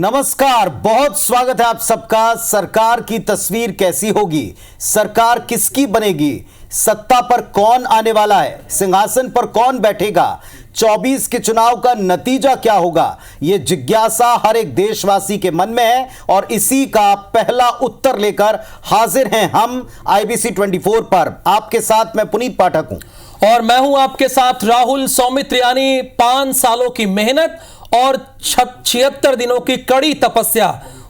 नमस्कार, बहुत स्वागत है आप सबका। सरकार की तस्वीर कैसी होगी, सरकार किसकी बनेगी, सत्ता पर कौन आने वाला है, सिंहासन पर कौन बैठेगा, 24 के चुनाव का नतीजा क्या होगा, यह जिज्ञासा हर एक देशवासी के मन में है और इसी का पहला उत्तर लेकर हाजिर हैं हम IBC 24 पर। आपके साथ मैं पुनीत पाठक हूं और मैं हूं आपके साथ राहुल सौमित्र। यानी 5 सालों की मेहनत और 76 दिनों की कड़ी तपस्या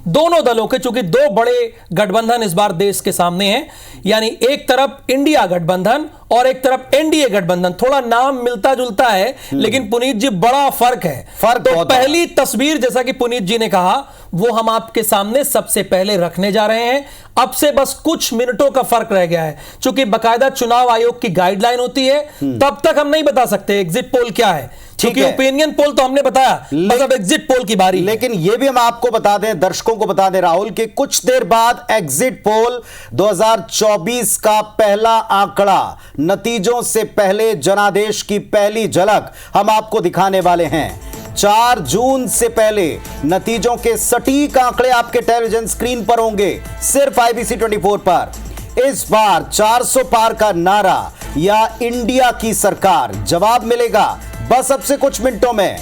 दोनों दलों के, चूंकि दो बड़े गठबंधन इस बार देश के सामने हैं। यानी एक तरफ इंडिया गठबंधन और एक तरफ NDA गठबंधन। थोड़ा नाम मिलता जुलता है लेकिन पुनीत जी बड़ा फर्क है। तो पहली तस्वीर, जैसा कि पुनीत जी ने कहा, वो हम आपके सामने सबसे पहले रखने जा रहे हैं। अब से बस कुछ मिनटों का फर्क रह गया है। चूंकि बकायदा चुनाव आयोग की गाइडलाइन होती है, तब तक हम नहीं बता सकते एग्जिट पोल क्या है, क्योंकि ओपिनियन पोल तो हमने बताया, मतलब एग्जिट पोल की बारी। लेकिन यह भी हम आपको बता दें, दर्शकों को बता दें राहुल, कि कुछ देर बाद एग्जिट पोल 2024 का पहला आंकड़ा, नतीजों से पहले जनादेश की पहली झलक हम आपको दिखाने वाले हैं। 4 जून से पहले नतीजों के सटीक आंकड़े आपके टेलीविजन स्क्रीन पर होंगे, सिर्फ IBC 24 पर। इस बार 400 पार का नारा या इंडिया की सरकार, जवाब मिलेगा बस अब से कुछ मिनटों में।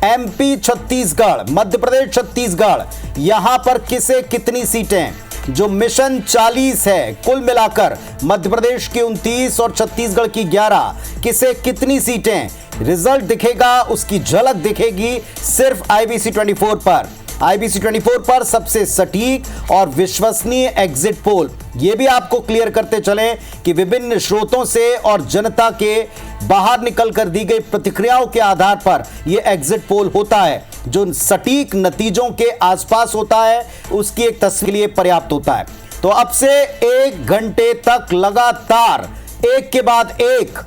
MP छत्तीसगढ़, मध्य प्रदेश छत्तीसगढ़, यहां पर किसे कितनी सीटें, जो मिशन 40 है, कुल मिलाकर मध्य प्रदेश की 29 और छत्तीसगढ़ की 11, किसे कितनी सीटें, रिजल्ट दिखेगा, उसकी झलक दिखेगी सिर्फ IBC 24 पर। IBC 24 पर सबसे सटीक और विश्वसनीय एग्जिट पोल। यह भी आपको क्लियर करते चलें कि विभिन्न स्रोतों से और जनता के बाहर निकलकर दी गई प्रतिक्रियाओं के आधार पर यह एग्जिट पोल होता है, जो सटीक नतीजों के आसपास होता है, उसकी एक तस्वीर लिए पर्याप्त होता है। तो अब से 1 घंटे तक लगातार एक के बाद एक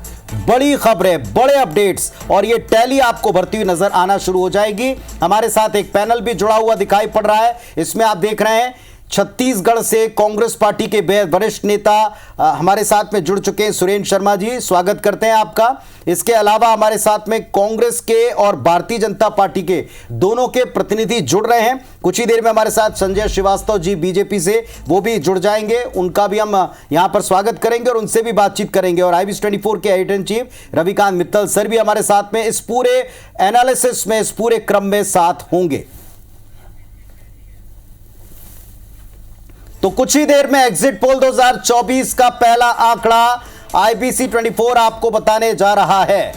बड़ी खबरें, बड़े अपडेट्स और ये टैली आपको भरती हुई नजर आना शुरू हो जाएगी। हमारे साथ एक पैनल भी जुड़ा हुआ दिखाई पड़ रहा है। इसमें आप देख रहे हैं छत्तीसगढ़ से कांग्रेस पार्टी के वरिष्ठ नेता हमारे साथ में जुड़ चुके हैं, सुरेंद्र शर्मा जी, स्वागत करते हैं आपका। इसके अलावा हमारे साथ में कांग्रेस के और भारतीय जनता पार्टी के दोनों के प्रतिनिधि जुड़ रहे हैं। कुछ ही देर में हमारे साथ संजय श्रीवास्तव जी BJP से, वो भी जुड़ जाएंगे, उनका भी हम यहां पर स्वागत करेंगे और उनसे भी बातचीत करेंगे। और IBC 24 के editor in chief Ravikant Mittal sir भी हमारे साथ में इस पूरे एनालिसिस में, इस पूरे क्रम में साथ होंगे। तो कुछ ही देर में एग्जिट पोल 2024 का पहला आंकड़ा IBC 24 आपको बताने जा रहा है।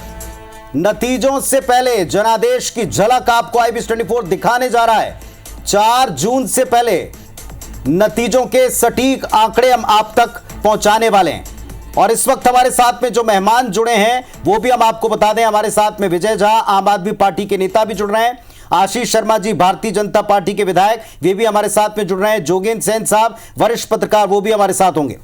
नतीजों से पहले जनादेश की झलक आपको IBC 24 दिखाने जा रहा है। 4 जून से पहले नतीजों के सटीक आंकड़े हम आप तक पहुंचाने वाले हैं। और इस वक्त हमारे साथ में जो मेहमान जुड़े हैं वो भी हम आपको बता दें। हमारे साथ में विजय झा, आम आदमी पार्टी के नेता भी जुड़ रहे हैं। आशीष शर्मा जी, भारतीय जनता पार्टी के विधायक, वे भी हमारे साथ में जुड़ रहे हैं। जोगेंद्र सेन साहब, वरिष्ठ पत्रकार, वो भी हमारे साथ होंगे।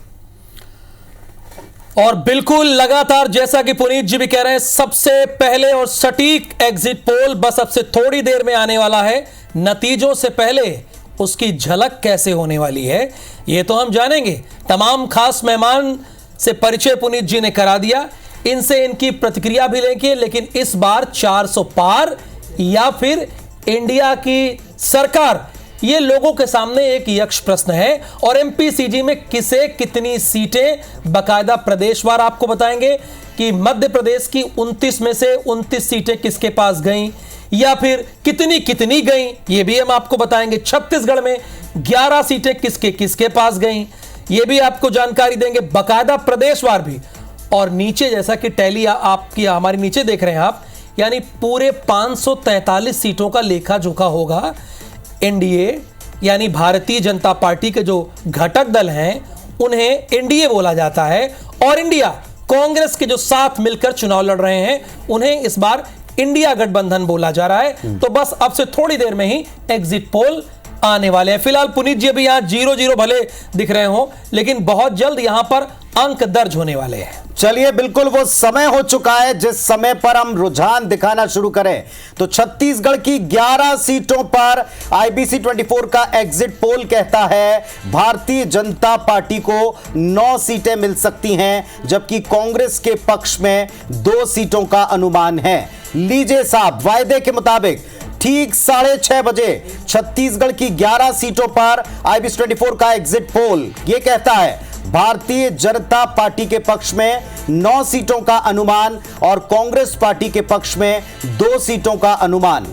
और बिल्कुल लगातार, जैसा कि पुनीत जी भी कह रहे हैं, सबसे पहले और सटीक एग्जिट पोल बस अब से थोड़ी देर में आने वाला है। नतीजों से पहले उसकी झलक कैसे होने वाली है यह तो हम जानेंगे। तमाम खास मेहमान से परिचय पुनीत जी ने करा दिया, इनसे इनकी प्रतिक्रिया भी लेंगे। लेकिन इस बार 400 पार या फिर इंडिया की सरकार, ये लोगों के सामने एक यक्ष प्रश्न है। और MPCG में किसे कितनी सीटें, बकायदा प्रदेशवार आपको बताएंगे कि मध्य प्रदेश की 29 में से 29 सीटें किसके पास गईं या फिर कितनी कितनी गईं, ये भी हम आपको बताएंगे। छत्तीसगढ़ में 11 सीटें किसके किसके पास गईं, ये भी आपको जानकारी देंगे, बकायदा प्रदेशवार भी। और नीचे, जैसा कि टैली आपकी हमारे नीचे देख रहे हैं आप, यानी पूरे 543 सीटों का लेखा जोखा होगा। NDA यानी भारतीय जनता पार्टी के जो घटक दल हैं उन्हें NDA बोला जाता है, और इंडिया कांग्रेस के जो साथ मिलकर चुनाव लड़ रहे हैं उन्हें इस बार इंडिया गठबंधन बोला जा रहा है। तो बस अब से थोड़ी देर में ही एग्जिट पोल आने वाले हैं। फिलहाल पुनीत जी अभी यहां 0-0 भले दिख रहे हो, लेकिन बहुत जल्द यहां पर अंक दर्ज होने वाले हैं। चलिए, बिल्कुल वो समय हो चुका है जिस समय पर हम रुझान दिखाना शुरू करें। तो छत्तीसगढ़ की 11 सीटों पर IBC 24 का एग्जिट पोल कहता है भारतीय जनता पार्टी को 9 सीटें मिल सकती हैं, जबकि कांग्रेस के पक्ष में 2 सीटों का अनुमान है। लीजिए साहब, वायदे के मुताबिक ठीक 6:30 बजे छत्तीसगढ़ की 11 सीटों पर IBS 24 का एग्जिट पोल ये कहता है भारतीय जनता पार्टी के पक्ष में 9 सीटों का अनुमान और कांग्रेस पार्टी के पक्ष में 2 सीटों का अनुमान।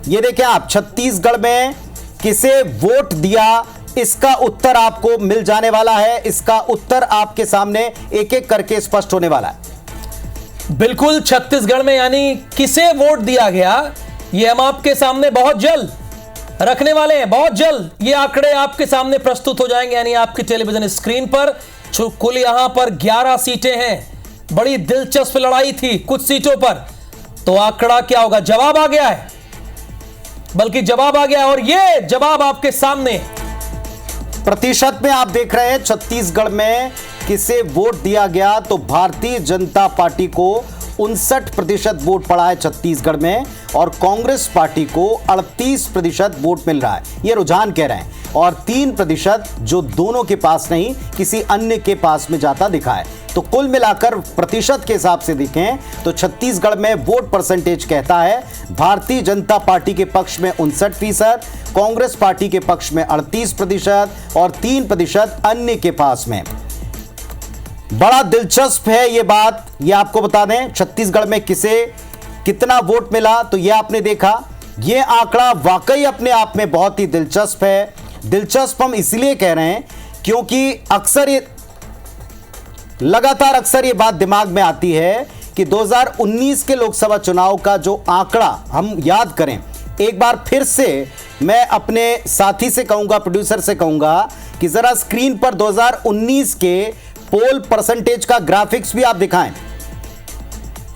ये देखें आप, छत्तीसगढ़ में किसे वोट दिया इसका उत्तर आपको मिल जाने वाला है। इसका उत्तर आपके सामने एक एक करके स्पष्ट होने वाला है। बिल्कुल, छत्तीसगढ़ में यानी किसे वोट दिया गया ये हम आपके सामने बहुत जल्द रखने वाले हैं। बहुत जल्द ये आंकड़े आपके सामने प्रस्तुत हो जाएंगे, यानी आपकी टेलीविजन स्क्रीन पर। कुल यहां पर 11 सीटें हैं। बड़ी दिलचस्प लड़ाई थी कुछ सीटों पर, तो आंकड़ा क्या होगा? जवाब आ गया है, बल्कि जवाब आ गया है और ये जवाब आपके सामने। प्रतिशत में आप देख रहे हैं छत्तीसगढ़ में किसे वोट दिया गया, तो भारतीय जनता पार्टी को 59% वोट पड़ा है छत्तीसगढ़ में और कांग्रेस पार्टी को 38% वोट मिल रहा है, ये रुझान कह रहे हैं। और 3% जो दोनों के पास नहीं किसी अन्य के पास में जाता दिखा है। तो कुल मिलाकर प्रतिशत के हिसाब से देखें तो छत्तीसगढ़ में वोट परसेंटेज कहता है भारतीय जनता पार्टी के पक्ष में 59%, कांग्रेस पार्टी के पक्ष में 38% और 3% अन्य के पास में। बड़ा दिलचस्प है ये बात, ये आपको बता दें छत्तीसगढ़ में किसे कितना वोट मिला। तो ये आपने देखा, ये आंकड़ा वाकई अपने आप में बहुत ही दिलचस्प है। दिलचस्प हम इसलिए कह रहे हैं क्योंकि लगातार अक्सर ये बात दिमाग में आती है कि 2019 के लोकसभा चुनाव का जो आंकड़ा हम याद करें, एक बार फिर से मैं अपने साथी से कहूंगा, प्रोड्यूसर से कहूंगा कि जरा स्क्रीन पर 2019 के पोल परसेंटेज का ग्राफिक्स भी आप दिखाएं।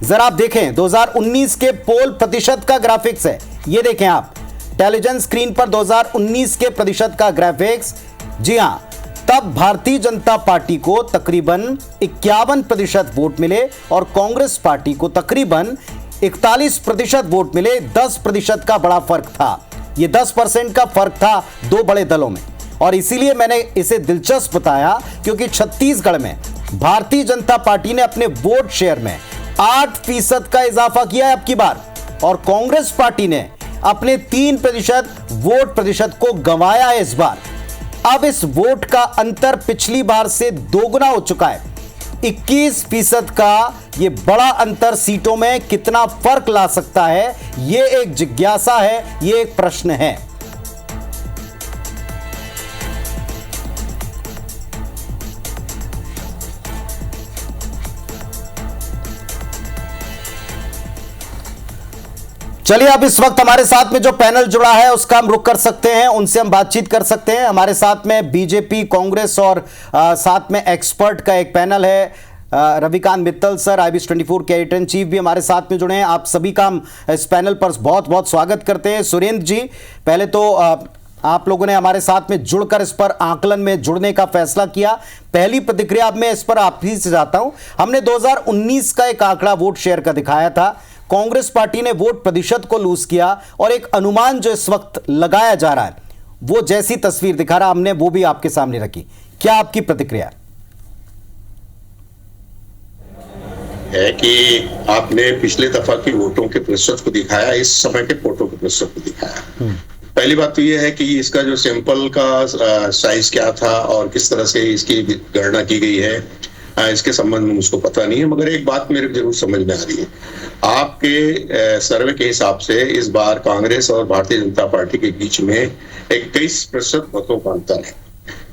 जरा आप देखें 2019 के पोल प्रतिशत का ग्राफिक्स है, ये देखें आप टेलीविजन स्क्रीन पर 2019 के प्रतिशत का ग्राफिक्स। जी हां, तब भारतीय जनता पार्टी को तकरीबन 51% वोट मिले और कांग्रेस पार्टी को तकरीबन 41% वोट मिले। 10% का बड़ा फर्क था, यह 10% का फर्क था दो बड़े दलों में। और इसीलिए मैंने इसे दिलचस्प बताया क्योंकि छत्तीसगढ़ में भारतीय जनता पार्टी ने अपने वोट शेयर में 8% का इजाफा किया है अब की बार, और कांग्रेस पार्टी ने अपने 3% वोट प्रतिशत को गंवाया है इस बार। अब इस वोट का अंतर पिछली बार से दोगुना हो चुका है। 21% का ये बड़ा अंतर सीटों में कितना फर्क ला सकता है, ये एक जिज्ञासा है, ये एक प्रश्न है। चलिए, अब इस वक्त हमारे साथ में जो पैनल जुड़ा है उसका हम रुख कर सकते हैं, उनसे हम बातचीत कर सकते हैं। हमारे साथ में बीजेपी, कांग्रेस और साथ में एक्सपर्ट का एक पैनल है। रविकांत मित्तल सर, IBS 24 के एडिटर इन चीफ भी हमारे साथ में जुड़े हैं। आप सभी का हम इस पैनल पर बहुत बहुत स्वागत करते हैं। सुरेंद्र जी, पहले तो आप लोगों ने हमारे साथ में जुड़कर इस पर आकलन में जुड़ने का फैसला किया। पहली प्रतिक्रिया मैं इस पर आप ही से चाहता हूं। हमने 2019 का एक आंकड़ा वोट शेयर का दिखाया था, कांग्रेस पार्टी ने वोट प्रतिशत को लूज किया और एक अनुमान जो इस वक्त लगाया जा रहा है वो जैसी तस्वीर दिखा रहा, हमने वो भी आपके सामने रखी। क्या आपकी प्रतिक्रिया है कि आपने पिछले दफा की वोटों के प्रतिशत को दिखाया, इस समय के वोटों के प्रतिशत को दिखाया। पहली बात तो यह है कि इसका जो सैंपल का साइज क्या था और किस तरह से इसकी गणना की गई है, इसके संबंध में मुझको पता नहीं है। मगर एक बात मेरे जरूर समझ में आ रही है, आपके सर्वे के हिसाब से इस बार कांग्रेस और भारतीय जनता पार्टी के बीच में 21% मतों का अंतर है,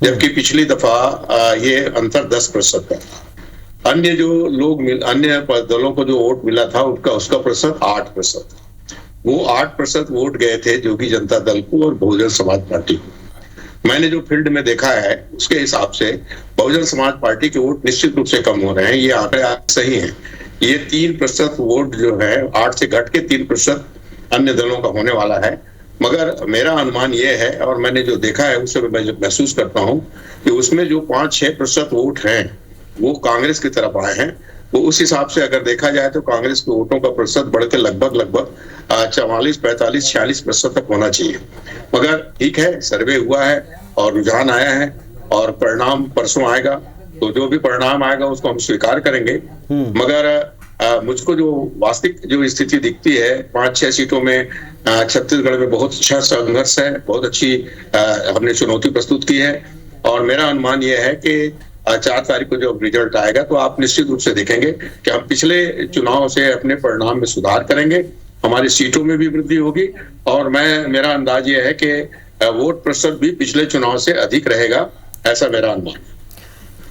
जबकि पिछली दफा ये अंतर 10% का था। अन्य जो लोग अन्य दलों को जो वोट मिला था उसका प्रतिशत 8% था। वो 8% वोट गए थे जोगी जनता दल को और बहुजन समाज पार्टी को। मैंने जो फील्ड में देखा है उसके हिसाब से बहुजन समाज पार्टी के वोट निश्चित रूप से कम हो रहे हैं, ये आंकड़े सही हैं। ये 3% वोट जो है 8 से घट के 3% अन्य दलों का होने वाला है। मगर मेरा अनुमान ये है और मैंने जो देखा है उससे मैं जो महसूस करता हूं कि उसमें जो 5-6% वोट हैं वो कांग्रेस की तरफ आए हैं। वो उस हिसाब से अगर देखा जाए तो कांग्रेस के वोटों का प्रतिशत बढ़कर लगभग 44, 45, 46% तक होना चाहिए। मगर ठीक है, सर्वे हुआ है और रुझान आया है और परिणाम परसों आएगा, तो जो भी परिणाम आएगा उसको हम स्वीकार करेंगे। मगर मुझको जो वास्तविक जो स्थिति दिखती है 5-6 सीटों में छत्तीसगढ़ में बहुत अच्छा संघर्ष है, बहुत अच्छी हमने चुनौती प्रस्तुत की है। और मेरा अनुमान यह है कि 4 तारीख को जब रिजल्ट आएगा तो आप निश्चित रूप से देखेंगे कि हम पिछले चुनाव से अपने परिणाम में सुधार करेंगे, हमारी सीटों में भी वृद्धि होगी और मेरा अंदाज यह है कि वोट प्रतिशत भी पिछले चुनाव से अधिक रहेगा, ऐसा मेरा अनुमान है।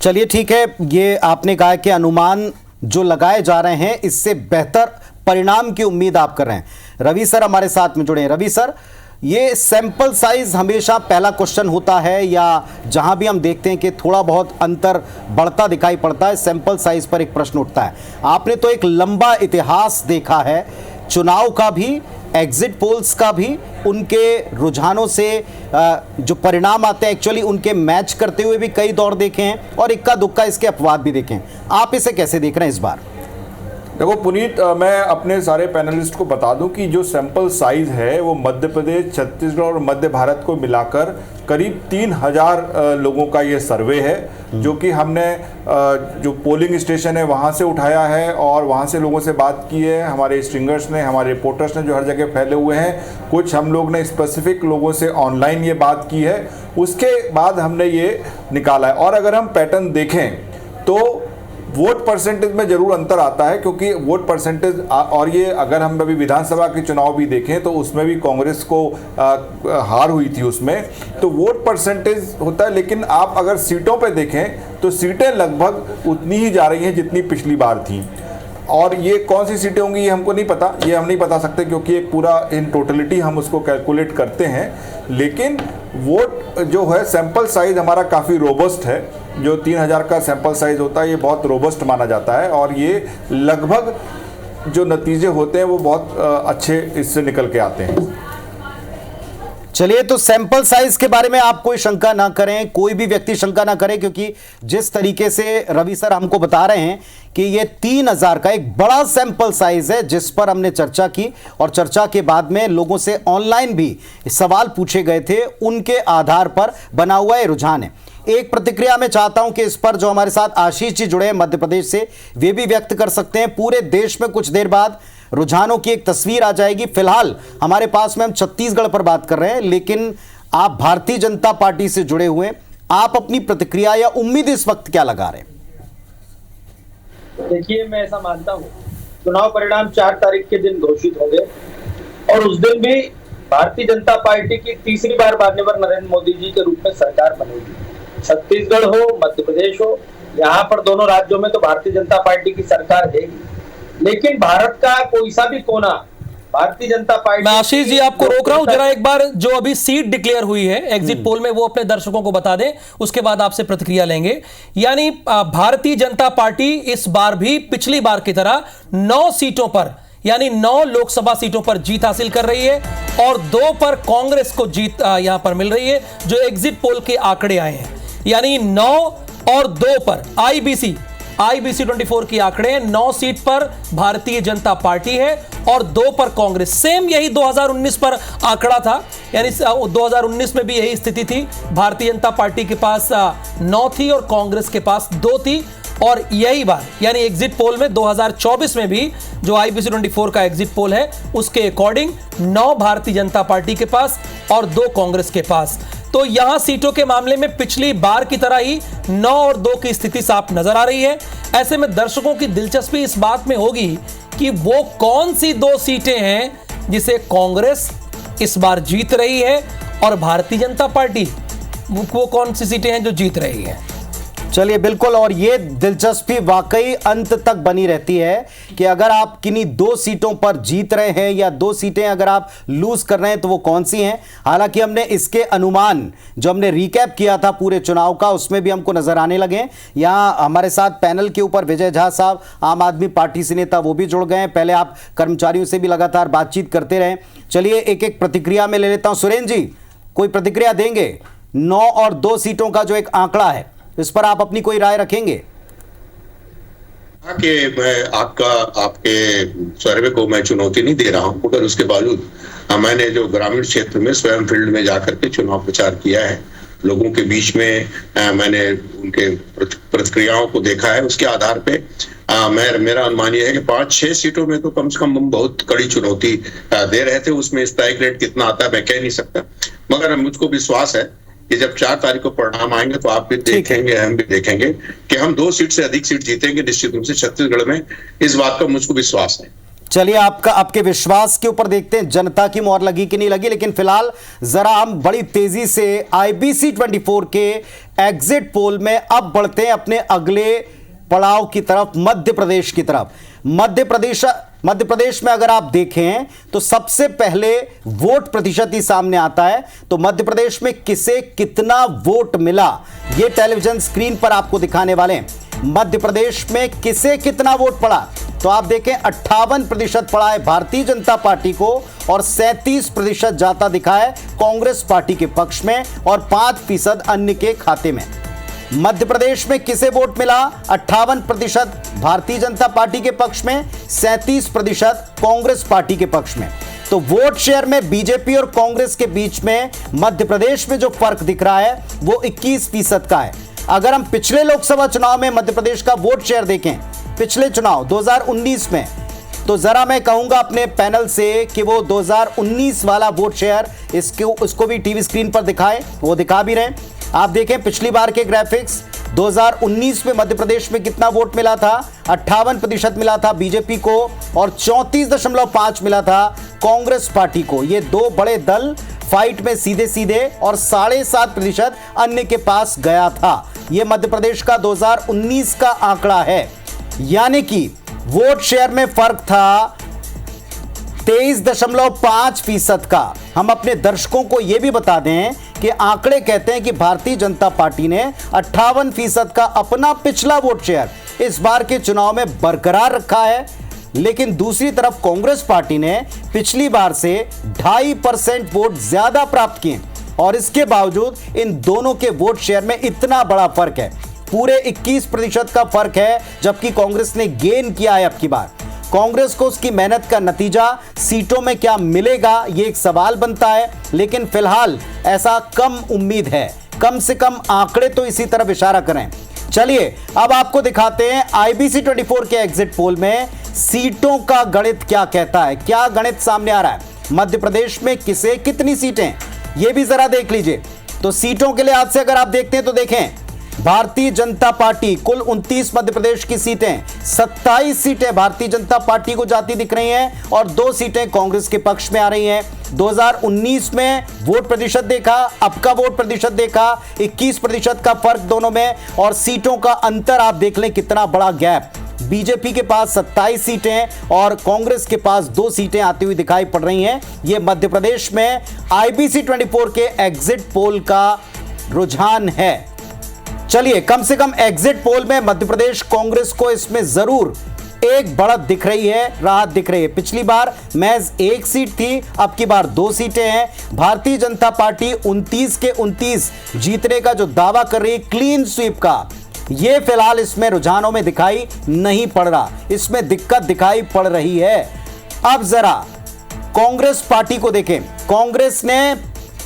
चलिए ठीक है, ये आपने कहा कि अनुमान जो लगाए जा रहे हैं इससे बेहतर परिणाम की उम्मीद आप कर रहे हैं। रवि सर हमारे साथ में जुड़े हैं। रवि सर, ये सैंपल साइज हमेशा पहला क्वेश्चन होता है या जहां भी हम देखते हैं कि थोड़ा बहुत अंतर बढ़ता दिखाई पड़ता है, सैंपल साइज पर एक प्रश्न उठता है। आपने तो एक लंबा इतिहास देखा है चुनाव का भी, एग्जिट पोल्स का भी, उनके रुझानों से जो परिणाम आते हैं एक्चुअली उनके मैच करते हुए भी कई दौर देखे हैं और इक्का दुक्का इसके अपवाद भी देखे हैं। आप इसे कैसे देख रहे हैं इस बार? देखो पुनीत, मैं अपने सारे पैनलिस्ट को बता दूं कि जो सैंपल साइज है वो मध्य प्रदेश, छत्तीसगढ़ और मध्य भारत को मिलाकर करीब 3000 लोगों का ये सर्वे है, जो कि हमने जो पोलिंग स्टेशन है वहाँ से उठाया है और वहाँ से लोगों से बात की है। हमारे स्ट्रिंगर्स ने, हमारे रिपोर्टर्स ने जो हर जगह फैले हुए हैं, कुछ हम लोग ने स्पेसिफिक लोगों से ऑनलाइन ये बात की है, उसके बाद हमने ये निकाला है। और अगर हम पैटर्न देखें तो वोट परसेंटेज में जरूर अंतर आता है, क्योंकि वोट परसेंटेज और ये अगर हम अभी विधानसभा के चुनाव भी देखें तो उसमें भी कांग्रेस को हार हुई थी उसमें, तो वोट परसेंटेज होता है। लेकिन आप अगर सीटों पे देखें तो सीटें लगभग उतनी ही जा रही हैं जितनी पिछली बार थी। और ये कौन सी सीटें होंगी ये हमको नहीं पता, ये हम नहीं बता सकते, क्योंकि एक पूरा इन टोटलिटी हम उसको कैलकुलेट करते हैं। लेकिन वोट जो है सैंपल साइज हमारा काफ़ी रोबस्ट है, जो 3000 का सैंपल साइज होता है ये बहुत रोबस्ट माना जाता है और ये लगभग जो नतीजे होते हैं वो बहुत अच्छे इससे निकल के आते हैं। चलिए, तो सैंपल साइज के बारे में आप कोई शंका ना करें, कोई भी व्यक्ति शंका ना करे, क्योंकि जिस तरीके से रवि सर हमको बता रहे हैं कि ये 3000 का एक बड़ा सैंपल साइज है जिस पर हमने चर्चा की और चर्चा के बाद में लोगों से ऑनलाइन भी सवाल पूछे गए थे, उनके आधार पर बना हुआ ये रुझान है। एक प्रतिक्रिया मैं चाहता हूं कि इस पर जो हमारे साथ आशीष जी जुड़े हैं मध्य प्रदेश से, वे भी व्यक्त कर सकते हैं। पूरे देश में कुछ देर बाद रुझानों की एक तस्वीर आ जाएगी। फिलहाल हमारे पास में हम छत्तीसगढ़ पर बात कर रहे हैं, लेकिन आप भारतीय जनता पार्टी से जुड़े हुए, आप अपनी प्रतिक्रिया या उम्मीद इस वक्त क्या लगा रहे हैं? देखिए, मैं ऐसा मानता हूँ चुनाव परिणाम 4 तारीख के दिन घोषित होंगे और उस दिन भी भारतीय जनता पार्टी की तीसरी बार माननीय नरेंद्र मोदी जी के रूप में सरकार बनेगी। छत्तीसगढ़ हो, मध्य प्रदेश हो, यहाँ पर दोनों राज्यों में तो भारतीय जनता पार्टी की सरकार है। लेकिन भारत का कोई सा भी कोना भारतीय जनता पार्टी। मैं आशीष जी आपको रोक रहा हूं, जरा एक बार जो अभी सीट डिक्लेयर हुई है एग्जिट पोल में वो अपने दर्शकों को बता दें, उसके बाद आपसे प्रतिक्रिया लेंगे। यानी भारतीय जनता पार्टी इस बार भी पिछली बार की तरह 9 सीटों पर, यानी 9 लोकसभा सीटों पर जीत हासिल कर रही है और 2 पर कांग्रेस को जीत यहां पर मिल रही है, जो एग्जिट पोल के आंकड़े आए हैं। यानी 9 और 2 पर IBC 24 की आंकड़े हैं, 9 सीट पर भारतीय जनता पार्टी है और 2 पर कांग्रेस। सेम यही 2019 पर आंकड़ा था, यानी 2019 में भी यही स्थिति थी। भारतीय जनता पार्टी के पास 9 थी और कांग्रेस के पास 2 थी। और यही बात यानी एग्जिट पोल में 2024 में भी जो IBC 24 का एग्जिट पोल है उसके अकॉर्डिंग 9 भारतीय जनता पार्टी के पास और 2 कांग्रेस के पास। तो यहां सीटों के मामले में पिछली बार की तरह ही 9 और 2 की स्थिति साफ नजर आ रही है। ऐसे में दर्शकों की दिलचस्पी इस बात में होगी कि वो कौन सी 2 सीटें हैं जिसे कांग्रेस इस बार जीत रही है और भारतीय जनता पार्टी वो कौन सी सीटें हैं जो जीत रही है। चलिए, बिल्कुल, और ये दिलचस्पी वाकई अंत तक बनी रहती है कि अगर आप किन्हीं 2 सीटों पर जीत रहे हैं या 2 सीटें अगर आप लूज कर रहे हैं तो वो कौन सी हैं। हालांकि हमने इसके अनुमान जो हमने रिकैप किया था पूरे चुनाव का उसमें भी हमको नजर आने लगे। यहाँ हमारे साथ पैनल के ऊपर विजय झा साहब, आम आदमी पार्टी से नेता, वो भी जुड़ गए हैं। पहले आप कर्मचारियों से भी लगातार बातचीत करते रहे। चलिए, एक एक प्रतिक्रिया में ले लेता हूं। सुरेंद्र जी, कोई प्रतिक्रिया देंगे? 9 और 2 सीटों का जो एक आंकड़ा है इस पर आप अपनी कोई राय रखेंगे? कि मैं आपके सर्वे को मैं चुनौती नहीं दे रहा हूं, मगर उसके बावजूद मैंने जो ग्रामीण क्षेत्र में स्वयं फील्ड में जाकर के चुनाव प्रचार किया है, लोगों के बीच में मैंने उनके प्रतिक्रियाओं को देखा है, उसके आधार पे मेरा अनुमान यह है कि 5-6 सीटों में तो कम से कम हम बहुत कड़ी चुनौती दे रहे थे। उसमें स्ट्राइक रेट कितना आता है मैं कह नहीं सकता, मगर मुझको विश्वास है कि जब 4 तारीख को परिणाम आएंगे तो आप भी देखेंगे, हम भी देखेंगे कि हम 2 सीट से अधिक सीट जीतेंगे निश्चित रूप से छत्तीसगढ़ में। इस बात का मुझको विश्वास है। चलिए, आपके विश्वास के ऊपर देखते हैं जनता की मोहर लगी कि नहीं लगी। लेकिन फिलहाल जरा हम बड़ी तेजी से IBC 24 के एग्जिट पोल में अब बढ़ते हैं अपने अगले पड़ाव की तरफ, मध्य प्रदेश की तरफ। मध्य प्रदेश में अगर आप देखें तो सबसे पहले वोट प्रतिशत ही सामने आता है। तो मध्य प्रदेश में किसे कितना वोट मिला, यह टेलीविजन स्क्रीन पर आपको दिखाने वाले हैं। मध्य प्रदेश में किसे कितना वोट पड़ा, तो आप देखें 58% पड़ा है भारतीय जनता पार्टी को और 37% जाता दिखा है कांग्रेस पार्टी के पक्ष में और 5% अन्य के खाते में। मध्य प्रदेश में किसे वोट मिला, 58% भारतीय जनता पार्टी के पक्ष में, 37% कांग्रेस पार्टी के पक्ष में। तो वोट शेयर में बीजेपी और कांग्रेस के बीच में मध्य प्रदेश में जो फर्क दिख रहा है वो 21% का है। अगर हम पिछले लोकसभा चुनाव में मध्य प्रदेश का वोट शेयर देखें, पिछले चुनाव 2019 में, तो जरा मैं कहूंगा अपने पैनल से कि वो 2019 वाला वोट शेयर इसको भी टीवी स्क्रीन पर दिखाएं, वो दिखा भी रहे हैं। आप देखें पिछली बार के ग्राफिक्स, 2019 में मध्य प्रदेश में कितना वोट मिला था, 58% मिला था बीजेपी को और 34.5 मिला था कांग्रेस पार्टी को। ये दो बड़े दल फाइट में सीधे सीधे और 7.5% अन्य के पास गया था। यह मध्य प्रदेश का 2019 का आंकड़ा है, यानी कि वोट शेयर में फर्क था 23.5% का। हम अपने दर्शकों को यह भी बता दें कि आंकड़े कहते हैं कि भारतीय जनता पार्टी ने 58% का अपना पिछला वोट शेयर इस बार के चुनाव में बरकरार रखा है। लेकिन दूसरी तरफ कांग्रेस पार्टी ने पिछली बार से 2.5% वोट ज्यादा प्राप्त किए और इसके बावजूद इन दोनों के वोट शेयर में इतना बड़ा फर्क है, पूरे 21% का फर्क है, जबकि कांग्रेस ने गेन किया है। अब की बार कांग्रेस को उसकी मेहनत का नतीजा सीटों में क्या मिलेगा, यह एक सवाल बनता है। लेकिन फिलहाल ऐसा कम उम्मीद है, कम से कम आंकड़े तो इसी तरफ इशारा करें। चलिए अब आपको दिखाते हैं IBC 24 के एग्जिट पोल में सीटों का गणित क्या कहता है, क्या गणित सामने आ रहा है। मध्य प्रदेश में किसे कितनी सीटें, यह भी जरा देख लीजिए। तो सीटों के लिहाज से अगर आप देखते हैं तो देखें, भारतीय जनता पार्टी कुल 29 मध्य प्रदेश की सीटें, 27 सीटें भारतीय जनता पार्टी को जाती दिख रही हैं और 2 सीटें कांग्रेस के पक्ष में आ रही हैं। 2019 में वोट प्रतिशत देखा, अब का वोट प्रतिशत देखा, 21% का फर्क दोनों में और सीटों का अंतर आप देख लें कितना बड़ा गैप। बीजेपी के पास 27 सीटें और कांग्रेस के पास 2 सीटें आती हुई दिखाई पड़ रही हैं। यह मध्य प्रदेश में IBC 24 के एग्जिट पोल का रुझान है। चलिए, कम से कम एग्जिट पोल में मध्य प्रदेश कांग्रेस को इसमें जरूर एक बढ़त दिख रही है, राहत दिख रही है। पिछली बार महज 1 सीट थी, अब की बार 2 सीटें हैं। भारतीय जनता पार्टी 29 के 29 जीतने का जो दावा कर रही है, क्लीन स्वीप का, यह फिलहाल इसमें रुझानों में दिखाई नहीं पड़ रहा, इसमें दिक्कत दिखाई पड़ रही है। अब जरा कांग्रेस पार्टी को देखें। कांग्रेस ने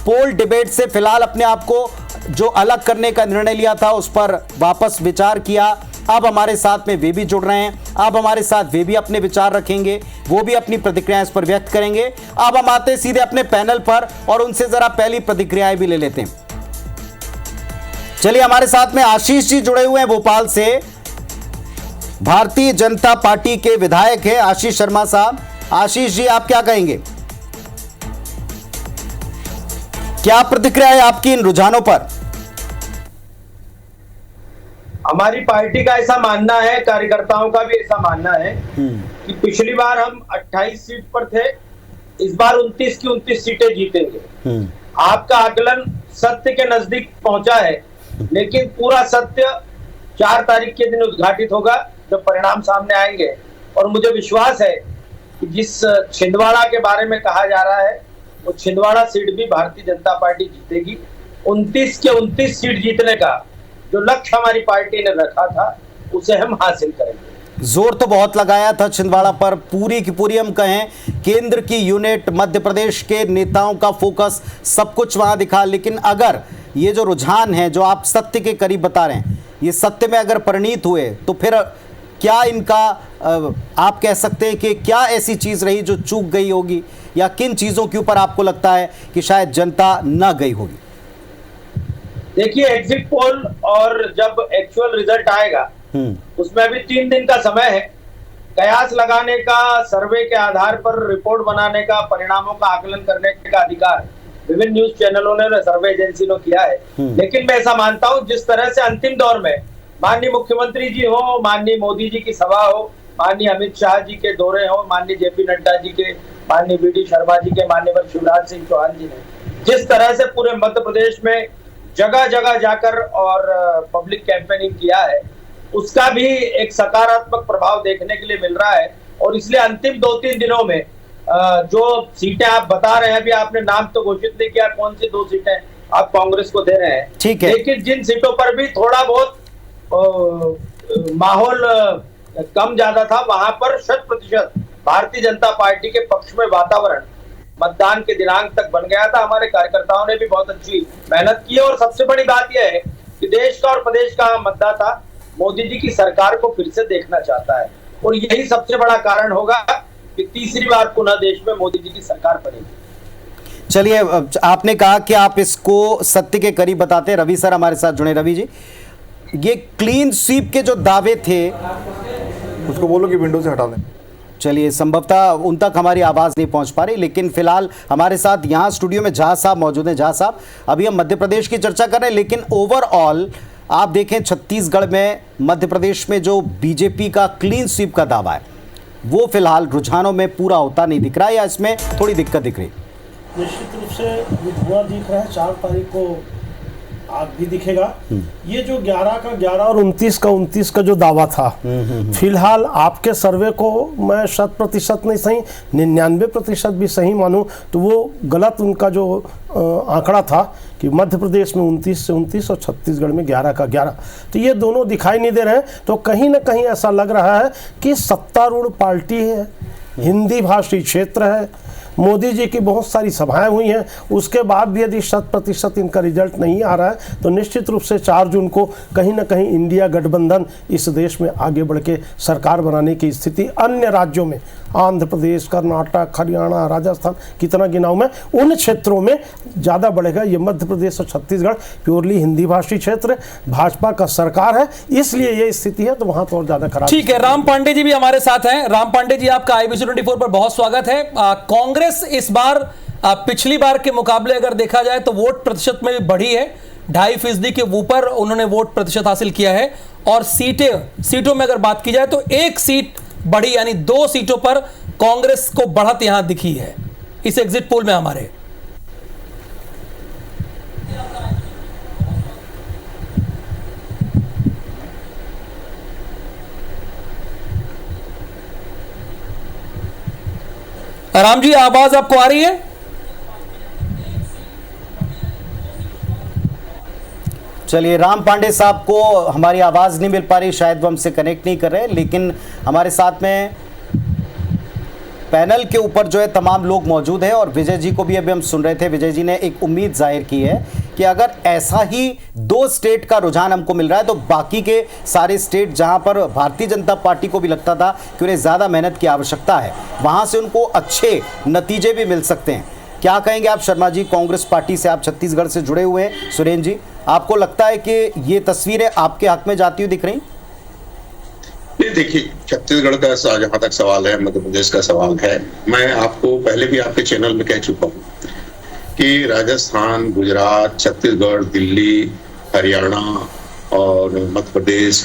पोल डिबेट से फिलहाल अपने आप को जो अलग करने का निर्णय लिया था उस पर वापस विचार किया। अब हमारे साथ में वे भी जुड़ रहे हैं, अब हमारे साथ वे भी अपने विचार रखेंगे, वो भी अपनी प्रतिक्रियाएं इस पर व्यक्त करेंगे। अब हम आते सीधे अपने पैनल पर और उनसे जरा पहली प्रतिक्रियाएं भी ले लेते हैं। चलिए, हमारे साथ में आशीष जी जुड़े हुए हैं भोपाल से, भारतीय जनता पार्टी के विधायक है आशीष शर्मा साहब। आशीष जी, आप क्या कहेंगे, क्या प्रतिक्रिया है आपकी इन रुझानों पर? हमारी पार्टी का ऐसा मानना है, कार्यकर्ताओं का भी ऐसा मानना है कि पिछली बार हम 28 सीट पर थे, इस बार 29 की 29 सीटें जीतेंगे। आपका आकलन सत्य के नजदीक पहुंचा है, लेकिन पूरा सत्य 4 तारीख के दिन उद्घाटित होगा जब परिणाम सामने आएंगे। और मुझे विश्वास है कि जिस छिंदवाड़ा के बारे में कहा जा रहा है, वो छिंदवाड़ा सीट भी भारतीय जनता पार्टी जीतेगी। 29 के 29 सीट जीतने का जो लक्ष्य हमारी पार्टी ने रखा था, उसे हम हासिल करेंगे। जोर तो बहुत लगाया था छिंदवाड़ा पर, पूरी की पूरी हम कहें केंद्र की यूनिट, मध्य प्रदेश के नेताओं का फोकस, सब कुछ वहां दिखा। लेकिन अगर ये जो रुझान है जो आप सत्य के करीब बता रहे हैं, ये सत्य में अगर परिणित हुए तो फिर क्या इनका आप कह सकते हैं कि क्या ऐसी चीज रही जो चूक गई होगी, या किन चीजों के ऊपर आपको लगता है कि शायद जनता ना गई होगी? देखिए, एग्जिट पोल और जब एक्चुअल रिजल्ट आएगा उसमें अभी 3 दिन का समय है। कयास लगाने का, सर्वे के आधार पर रिपोर्ट बनाने का, परिणामों का आकलन करने का अधिकार विभिन्न न्यूज चैनलों ने, सर्वे एजेंसी ने किया है। लेकिन मैं ऐसा मानता हूं, जिस तरह से अंतिम दौर में माननीय मुख्यमंत्री जी हो, माननीय मोदी जी की सभा हो, माननीय अमित शाह जी के दौरे हो, माननीय जेपी नड्डा जी के, माननीय बीडी शर्मा जी के, माननीय शिवराज सिंह चौहान जी ने जिस तरह से पूरे मध्य प्रदेश में जगह जगह जाकर और पब्लिक कैंपेनिंग किया है, उसका भी एक सकारात्मक प्रभाव देखने के लिए मिल रहा है। और इसलिए अंतिम 2-3 दिनों में जो सीटें आप बता रहे हैं, अभी आपने नाम तो घोषित नहीं किया कौन सी 2 सीटें आप कांग्रेस को दे रहे हैं, ठीक है, लेकिन जिन सीटों पर भी थोड़ा बहुत माहौल कम ज्यादा था, वहां पर 100% भारतीय जनता पार्टी के पक्ष में वातावरण मतदान के दिनांक तक बन गया था। हमारे कार्यकर्ताओं ने भी बहुत अच्छी मेहनत की है। और सबसे बड़ी बात यह है कि देश का और प्रदेश का मतदाता मोदी जी की सरकार को फिर से देखना चाहता है, और यही सबसे बड़ा कारण होगा कि तीसरी बार पुनः देश में मोदी जी की सरकार बनेगी। चलिए, आपने कहा कि आप इसको सत्य के करीब बताते हैं। रवि सर हमारे साथ जुड़े। रवि जी, ये क्लीन स्वीप के जो दावे थे, उसको बोलो कि विंडो से हटा दें। चलिए, संभवतः उन तक हमारी आवाज़ नहीं पहुंच पा रही, लेकिन फिलहाल हमारे साथ यहाँ स्टूडियो में झा साहब मौजूद हैं। झा साहब, अभी हम मध्य प्रदेश की चर्चा कर रहे हैं, लेकिन ओवरऑल आप देखें छत्तीसगढ़ में, मध्य प्रदेश में जो बीजेपी का क्लीन स्वीप का दावा है, वो फिलहाल रुझानों में पूरा होता नहीं दिख रहा है, या इसमें थोड़ी दिक्कत दिख रही? निश्चित रूप से धुआं दिख रहा है। 4 तारीख को आग भी दिखेगा। ये जो 11 का 11 और 29 का 29 का जो दावा था, फिलहाल आपके सर्वे को मैं 100% नहीं सही, 99% भी सही मानूं तो वो गलत उनका जो आंकड़ा था कि मध्य प्रदेश में 29 से 29 और छत्तीसगढ़ में 11 का 11, तो ये दोनों दिखाई नहीं दे रहे हैं। तो कहीं ना कहीं ऐसा लग रहा है कि सत्तारूढ़ पार्टी है, हिंदी भाषी क्षेत्र है, मोदी जी की बहुत सारी सभाएं हुई हैं, उसके बाद भी यदि 100% इनका रिजल्ट नहीं आ रहा है तो निश्चित रूप से 4 जून को कहीं ना कहीं इंडिया गठबंधन इस देश में आगे बढ़ के सरकार बनाने की स्थिति अन्य राज्यों में, आंध्र प्रदेश, कर्नाटक, हरियाणा, राजस्थान, कितना गिनाऊं मैं, उन क्षेत्रों में ज़्यादा बढ़ेगा। ये मध्य प्रदेश और छत्तीसगढ़ प्योरली हिंदी भाषी क्षेत्र, भाजपा का सरकार है, इसलिए ये स्थिति है, तो वहां तो और ज़्यादा खराब। ठीक है, राम पांडे जी भी हमारे साथ हैं। राम पांडे जी, आपका IBC 24 पर बहुत स्वागत है। कांग्रेस इस बार पिछली बार के मुकाबले अगर देखा जाए तो वोट प्रतिशत में भी बढ़ी है, 2.5% के ऊपर उन्होंने वोट प्रतिशत हासिल किया है। और सीटों में अगर बात की जाए तो 1 सीट बढ़ी, यानी 2 सीटों पर कांग्रेस को बढ़त यहां दिखी है इस एग्जिट पोल में हमारे। राम जी, आवाज आपको आ रही है? चलिए, राम पांडे साहब को हमारी आवाज़ नहीं मिल पा रही, शायद वो हमसे कनेक्ट नहीं कर रहे, लेकिन हमारे साथ में पैनल के ऊपर जो है तमाम लोग मौजूद हैं। और विजय जी को भी अभी हम सुन रहे थे, विजय जी ने एक उम्मीद जाहिर की है कि अगर ऐसा ही 2 स्टेट का रुझान हमको मिल रहा है तो बाकी के सारे स्टेट जहां पर भारतीय जनता पार्टी को भी लगता था कि उन्हें ज़्यादा मेहनत की आवश्यकता है, वहां से उनको अच्छे नतीजे भी मिल सकते हैं। क्या कहेंगे आप शर्मा जी? कांग्रेस पार्टी से आप छत्तीसगढ़ से जुड़े हुए हैं। सुरेंद्र जी, आपको लगता है कि ये तस्वीरें आपके हक में जाती हुई दिख रही? नहीं, देखिए, छत्तीसगढ़ का जहां तक सवाल है, मध्य प्रदेश का सवाल है, मैं आपको पहले भी आपके चैनल में कह चुका हूँ कि राजस्थान, गुजरात, छत्तीसगढ़, दिल्ली, हरियाणा और मध्य प्रदेश,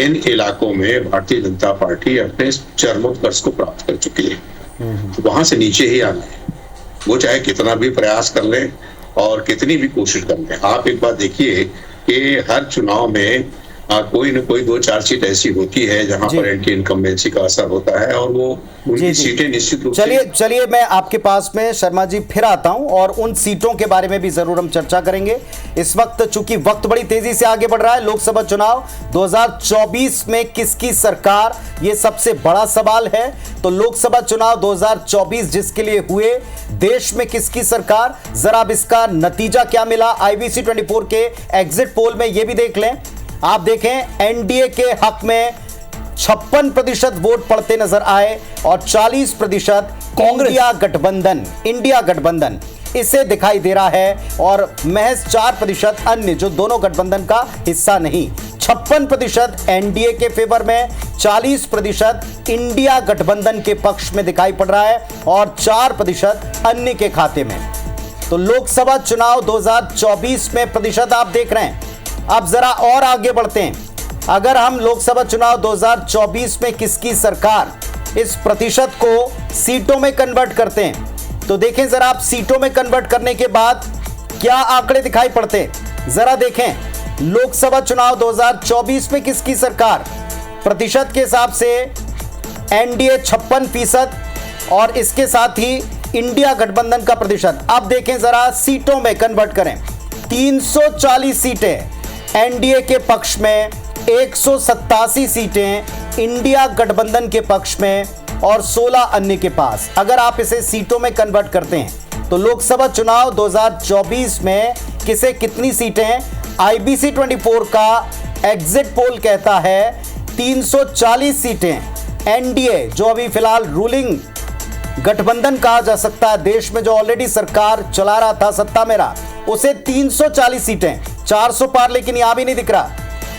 इन इलाकों में भारतीय जनता पार्टी अपने चरमोत्कर्ष को प्राप्त कर चुकी है। तो वहां से नीचे ही आना है, वो चाहे कितना भी प्रयास कर लें और कितनी भी कोशिश कर लें। आप एक बात देखिए कि हर चुनाव में कोई न कोई 2-4 सीट ऐसी होती है जहां पर एंटी इनकम्बेंसी का असर होता है, और वो उनकी सीटें निश्चित रूप से। चलिए मैं आपके पास में शर्मा जी फिर आता हूं, और उन सीटों के बारे में भी जरूर हम चर्चा करेंगे। इस वक्त चूंकि वक्त बड़ी तेजी से आगे बढ़ रहा है, लोकसभा चुनाव 2024 में किसकी सरकार, ये सबसे बड़ा सवाल है। तो लोकसभा चुनाव 2024 जिसके लिए हुए, देश में किसकी सरकार, जरा अब इसका नतीजा क्या मिला IBC 24 के एग्जिट पोल में, ये भी देख लें। आप देखें, एनडीए के हक में 56% वोट पड़ते नजर आए और 40% कांग्रेस इंडिया गठबंधन इसे दिखाई दे रहा है और महज 4% अन्य जो दोनों गठबंधन का हिस्सा नहीं। 56% एनडीए के फेवर में, 40% इंडिया गठबंधन के पक्ष में दिखाई पड़ रहा है और 4% अन्य के खाते में। तो लोकसभा चुनाव 2024 में प्रतिशत आप देख रहे हैं। अब जरा और आगे बढ़ते हैं। अगर हम लोकसभा चुनाव 2024 में किसकी सरकार, इस प्रतिशत को सीटों में कन्वर्ट करते हैं तो देखें जरा आप, सीटों में कन्वर्ट करने के बाद क्या आंकड़े दिखाई पड़ते हैं जरा देखें। लोकसभा चुनाव 2024 में किसकी सरकार, प्रतिशत के हिसाब से एनडीए 56% और इसके साथ ही इंडिया गठबंधन का प्रतिशत। अब देखें जरा, सीटों में कन्वर्ट करें। 340 सीटें एनडीए के पक्ष में, 187 सीटें इंडिया गठबंधन के पक्ष में और 16 अन्य के पास। अगर आप इसे सीटों में कन्वर्ट करते हैं तो लोकसभा चुनाव 2024 में किसे कितनी सीटें, आईबीसी 24 का एग्जिट पोल कहता है 340 सीटें एनडीए, जो अभी फिलहाल रूलिंग गठबंधन कहा जा सकता है, देश में जो ऑलरेडी सरकार चला रहा था, सत्ता में रहा, उसे 340 सीटें, 400 पार लेकिन यहां भी नहीं दिख रहा,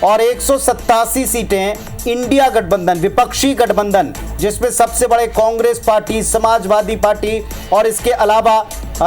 और 187 सीटें इंडिया गठबंधन, विपक्षी गठबंधन, जिसमें सबसे बड़े कांग्रेस पार्टी, समाजवादी पार्टी और इसके अलावा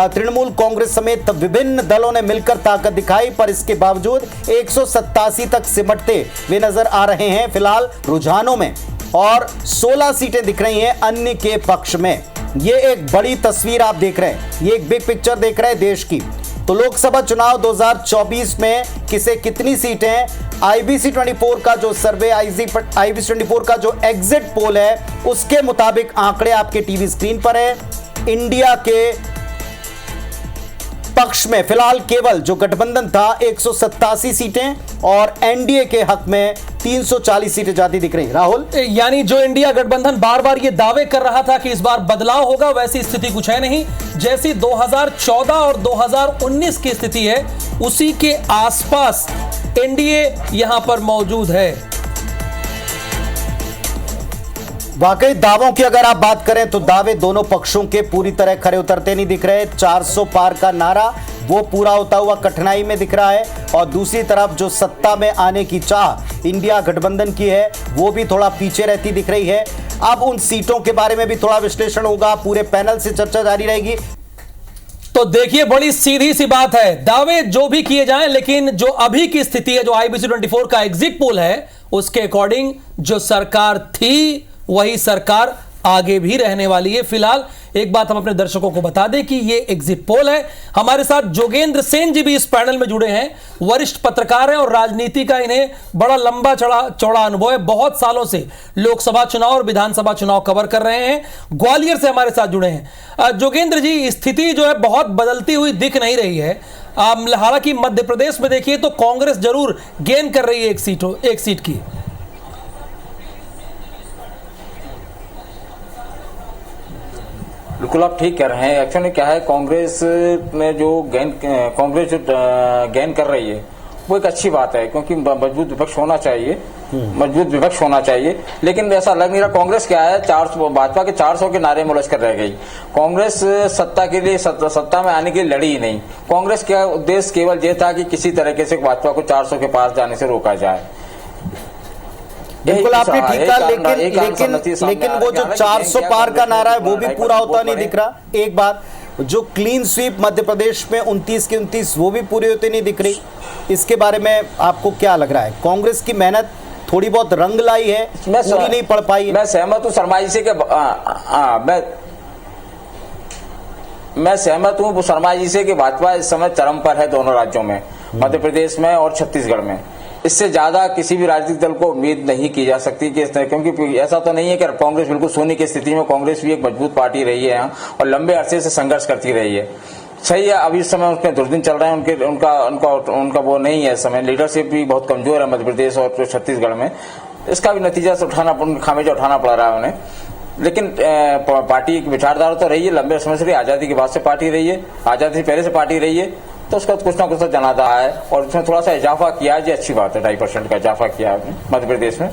तृणमूल कांग्रेस समेत विभिन्न दलों ने मिलकर ताकत दिखाई, पर इसके बावजूद 187 तक सिमटते वे नजर आ रहे हैं फिलहाल रुझानों में, और 16 सीटें दिख रही हैं अन्य के पक्ष में। ये एक बड़ी तस्वीर आप देख रहे हैं, ये एक बिग पिक्चर देख रहे हैं देश की। तो लोकसभा चुनाव 2024 में किसे कितनी सीटें, आईबीसी 24 का जो सर्वे, आईबीसी 24 का जो एग्जिट पोल है, उसके मुताबिक आंकड़े आपके टीवी स्क्रीन पर है। इंडिया के पक्ष में फिलहाल केवल जो गठबंधन था 187 सीटें और एनडीए के हक में 340 सीटें जाती दिख रही। राहुल, यानी जो इंडिया गठबंधन बार बार ये दावे कर रहा था कि इस बार बदलाव होगा, वैसी स्थिति कुछ है नहीं। जैसी 2014 और 2019 की स्थिति है, उसी के आसपास एनडीए यहां पर मौजूद है। वाकई दावों की अगर आप बात करें तो दावे दोनों पक्षों के पूरी तरह खरे उतरते नहीं दिख रहे। 400 पार का नारा वो पूरा होता हुआ कठिनाई में दिख रहा है, और दूसरी तरफ जो सत्ता में आने की चाह इंडिया गठबंधन की है वो भी थोड़ा पीछे रहती दिख रही है। अब उन सीटों के बारे में भी थोड़ा विश्लेषण होगा, पूरे पैनल से चर्चा जारी रहेगी। तो देखिए, बड़ी सीधी सी बात है, दावे जो भी किए जाएं, लेकिन जो अभी की स्थिति है, जो आईबीसी 24 का एग्जिट पोल है, उसके अकॉर्डिंग जो सरकार थी वही सरकार आगे भी रहने वाली है। फिलहाल एक बात हम अपने दर्शकों को बता दें कि ये एग्जिट पोल है। हमारे साथ जोगेंद्र सेन जी भी इस पैनल में जुड़े हैं, वरिष्ठ पत्रकार हैं और राजनीति का इन्हें बड़ा लंबा चौड़ा अनुभव है। बहुत सालों से लोकसभा चुनाव और विधानसभा चुनाव कवर कर रहे हैं, ग्वालियर से हमारे साथ जुड़े हैं। जोगेंद्र जी, स्थिति जो है बहुत बदलती हुई दिख नहीं रही है। हालांकि मध्य प्रदेश में देखिए तो कांग्रेस जरूर गेन कर रही है एक सीट की। बिल्कुल आप ठीक कह रहे हैं। एक्चुअली क्या है, कांग्रेस में जो गेन कर रही है वो एक अच्छी बात है, क्योंकि मजबूत विपक्ष होना चाहिए। लेकिन ऐसा लग नहीं रहा। कांग्रेस क्या है, भाजपा के 400 के नारे में उलझ कर रह गई। कांग्रेस सत्ता के लिए सत्ता में आने के लिए लड़ी ही नहीं। कांग्रेस का उद्देश्य केवल ये था कि किसी तरीके से भाजपा को 400 के पास जाने से रोका जाए। बिल्कुल आपने ठीक कहा, लेकिन वो जो 400 पार का नारा है वो भी पूरा होता नहीं दिख रहा। एक बात, जो क्लीन स्वीप मध्य प्रदेश में 29 के 29 वो भी पूरी होती नहीं दिख रही। इसके बारे में आपको क्या लग रहा है? कांग्रेस की मेहनत थोड़ी बहुत रंग लाई है, पूरी नहीं पड़ पाई है। मैं सहमत हूँ शर्मा जी से मैं सहमत हूँ शर्मा जी से कि भाजपा इस समय चरम पर है दोनों राज्यों में, मध्य प्रदेश में और छत्तीसगढ़ में। इससे ज्यादा किसी भी राजनीतिक दल को उम्मीद नहीं की जा सकती कि क्योंकि ऐसा तो नहीं है कि कांग्रेस बिल्कुल सोने की स्थिति में। कांग्रेस भी एक मजबूत पार्टी रही है और लंबे अरसे से संघर्ष करती रही है। सही है, अभी इस समय उसके दुर्दिन चल रहे हैं, उनका वो नहीं है। इस समय लीडरशिप भी बहुत कमजोर है मध्य प्रदेश और छत्तीसगढ़ में। इसका भी नतीजा खामियाजा उठाना पड़ रहा है उन्हें। लेकिन पार्टी की विचारधारा तो रही है, लंबे समय से आजादी के बाद से पार्टी रही है, आजादी से पहले से पार्टी रही है, तो उसका कुछ ना कुछ तो जना रहा है। और उसमें थोड़ा सा इजाफा किया है, ये अच्छी बात है। 2.5% का इजाफा किया है मध्य प्रदेश में।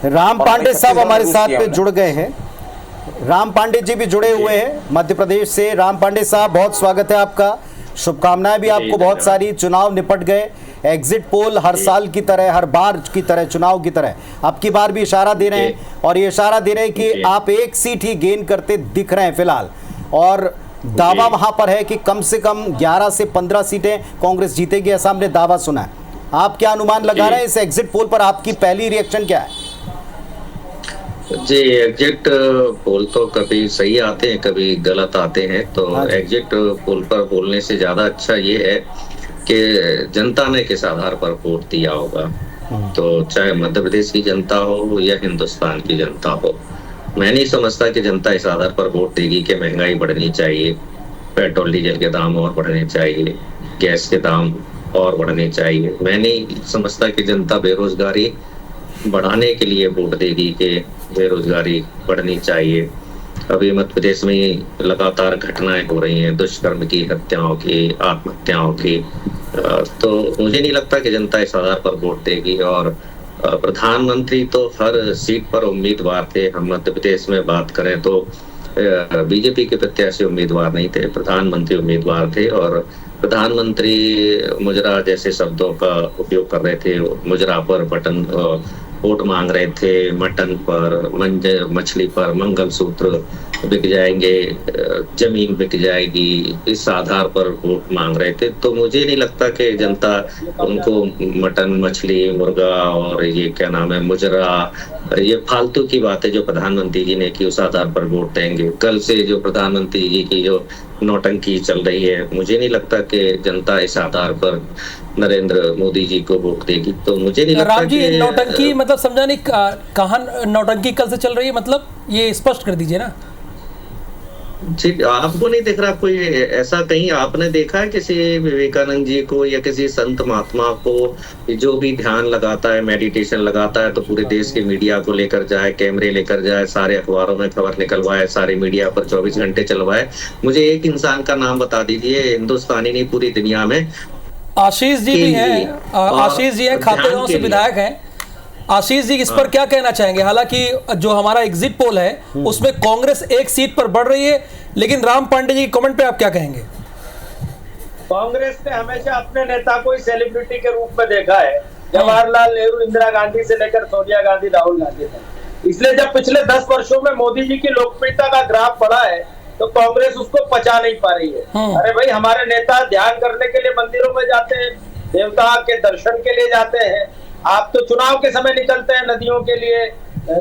राम और पांडे हमें साहब हमारे छत्तीसगढ़ साथ में पे हमने। जुड़ गए हैं। राम पांडे जी भी जुड़े हुए हैं मध्य प्रदेश से। राम पांडे साहब, बहुत स्वागत है आपका, शुभकामनाएं भी आपको बहुत सारी। चुनाव निपट गए, एग्जिट पोल हर साल की तरह, हर बार की तरह, चुनाव की तरह अब की बार भी इशारा दे रहे हैं, और ये इशारा दे रहे हैं कि आप एक सीट ही गेन करते दिख रहे हैं फिलहाल, और दावा वहां पर है कि कम से कम 11 से 15 सीटें कांग्रेस जीतेगी, ऐसा हमने दावा सुना है। आप क्या अनुमान लगा रहे हैं इस एग्जिट पोल पर? आपकी पहली रिएक्शन क्या है? जी, एग्जिट पोल तो कभी सही आते हैं, कभी गलत आते हैं। तो एग्जिट पोल पर बोलने से ज्यादा अच्छा ये है कि जनता ने किस आधार पर वोट दिया होगा। तो चाहे मध्य प्रदेश की जनता हो या हिंदुस्तान की जनता हो, मैं नहीं समझता कि जनता इस आधार पर वोट देगी कि महंगाई बढ़नी चाहिए, पेट्रोल डीजल के दाम और बढ़ने चाहिए, गैस के दाम और बढ़ने चाहिए। मैं नहीं समझता कि जनता बेरोजगारी बढ़ाने के लिए वोट देगी कि बेरोजगारी बढ़नी चाहिए। अभी मध्य प्रदेश में लगातार घटनाएं हो रही हैं, दुष्कर्म की, हत्याओं की, आत्महत्याओं की। तो मुझे नहीं लगता कि जनता इस आधार पर वोट देगी। और प्रधानमंत्री तो हर सीट पर उम्मीदवार थे। हम मध्य प्रदेश में बात करें तो बीजेपी के प्रत्याशी उम्मीदवार नहीं थे, प्रधानमंत्री उम्मीदवार थे। और प्रधानमंत्री मुजरा जैसे शब्दों का उपयोग कर रहे थे। मुजरा पर बटन वोट मांग रहे थे, मटन पर, मछली पर, मंगलसूत्र बिक जाएंगे, जमीन बिक जाएगी, इस आधार पर वोट मांग रहे थे। तो मुझे नहीं लगता कि जनता उनको मटन, मछली, मुर्गा और ये क्या नाम है, मुजरा, ये फालतू की बातें जो प्रधानमंत्री जी ने की उस आधार पर वोट देंगे। कल से जो प्रधानमंत्री जी की जो नौटंकी चल रही है, मुझे नहीं लगता कि जनता इस आधार पर नरेंद्र मोदी जी को वोट देगी। तो मुझे नहीं लगता राम जी, कि नौटंकी मतलब समझा नहीं, कहाँ नौटंकी कल से चल रही है, मतलब ये स्पष्ट कर दीजिए ना। जी, आपको नहीं दिख रहा कोई ऐसा? कहीं आपने देखा है किसी विवेकानंद जी को या किसी संत महात्मा को जो भी ध्यान लगाता है, मेडिटेशन लगाता है, तो पूरे देश के मीडिया को लेकर जाए, कैमरे लेकर जाए, सारे अखबारों में खबर निकलवाए, सारे मीडिया पर 24 घंटे चलवाए? मुझे एक इंसान का नाम बता दीजिए, हिंदुस्तानी नहीं पूरी दुनिया में। आशीष जी भी हैं, आशीष जी हैं, खातेगांव से विधायक हैं। आशीष जी, इस पर क्या कहना चाहेंगे? हालांकि जो हमारा एग्जिट पोल है उसमें कांग्रेस एक सीट पर बढ़ रही है, लेकिन राम पांडे जी के कमेंट पे आप क्या कहेंगे? कांग्रेस ने हमेशा अपने नेता को ही सेलिब्रिटी के रूप में देखा है। जवाहरलाल नेहरू, इंदिरा गांधी से लेकर सोनिया गांधी, राहुल गांधी तक। इसलिए जब पिछले 10 वर्षों में मोदी जी की लोकप्रियता का ग्राफ बढ़ा है तो कांग्रेस उसको पचा नहीं पा रही है। अरे भाई, हमारे नेता ध्यान करने के लिए मंदिरों में जाते हैं, देवता के दर्शन के लिए जाते हैं। आप तो चुनाव के समय निकलते हैं नदियों के लिए,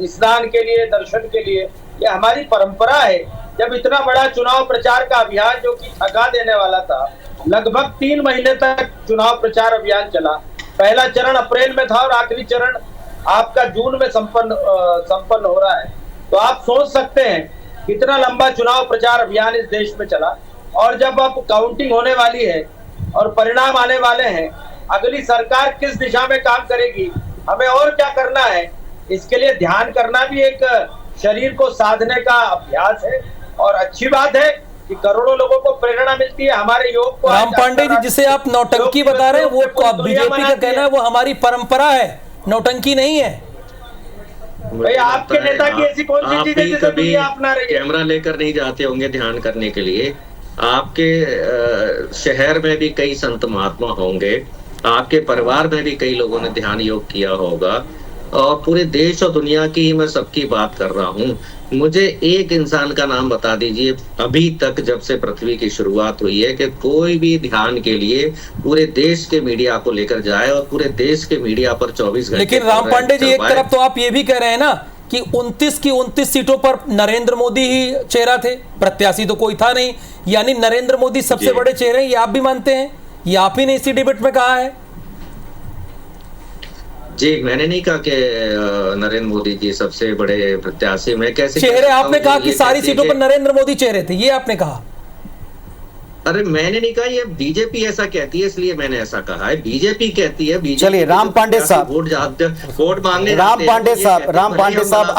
स्नान के लिए, दर्शन के लिए। ये हमारी परंपरा है। जब इतना बड़ा चुनाव प्रचार का अभियान जो कि थका देने वाला था, लगभग 3 महीने तक चुनाव प्रचार अभियान चला। पहला चरण अप्रैल में था और आखिरी चरण आपका जून में संपन्न हो रहा है। तो आप सोच सकते हैं कितना लंबा चुनाव प्रचार अभियान इस देश में चला। और जब अब काउंटिंग होने वाली है और परिणाम आने वाले हैं, अगली सरकार किस दिशा में काम करेगी, हमें और क्या करना है, इसके लिए ध्यान करना भी एक शरीर को साधने का अभ्यास है। और अच्छी बात है कि करोड़ों लोगों को प्रेरणा मिलती है हमारे योग को। राम पांडे जी, जिसे आप नौटंकी बता रहे हैं, वो बीजेपी का कहना है वो हमारी परंपरा है, नौटंकी नहीं है। भाई, आपके नेता की ऐसी कौन सी चीज है जिसे दुनिया अपना रही है? कैमरा लेकर नहीं जाते होंगे ध्यान करने के लिए। आपके शहर में भी कई संत महात्मा होंगे, आपके परिवार में भी कई लोगों ने ध्यान योग किया होगा, और पूरे देश और दुनिया की ही मैं सबकी बात कर रहा हूँ। मुझे एक इंसान का नाम बता दीजिए अभी तक, जब से पृथ्वी की शुरुआत हुई है, कि कोई भी ध्यान के लिए पूरे देश के मीडिया को लेकर जाए और पूरे देश के मीडिया पर 24 घंटे। लेकिन राम पांडे जी, एक तरफ तो आप ये भी कह रहे हैं ना कि 29 की 29 सीटों पर नरेंद्र मोदी ही चेहरा थे, प्रत्याशी तो कोई था नहीं, यानी नरेंद्र मोदी सबसे बड़े चेहरे हैं, ये आप भी मानते हैं? ये आप ही ने इसी डिबेट में कहा है। जी, मैंने नहीं कहा कि नरेंद्र मोदी जी सबसे बड़े प्रत्याशी। मैं कैसे चेहरे, आपने कहा कि सारी सीटों पर नरेंद्र मोदी चेहरे थे, ये आपने कहा। अरे मैंने नहीं कहा, ये बीजेपी ऐसा कहती है इसलिए मैंने ऐसा कहा है। बीजेपी कहती है। बीजेपी चलिए राम पांडे साहब, वोट मांगने राम पांडे साहब,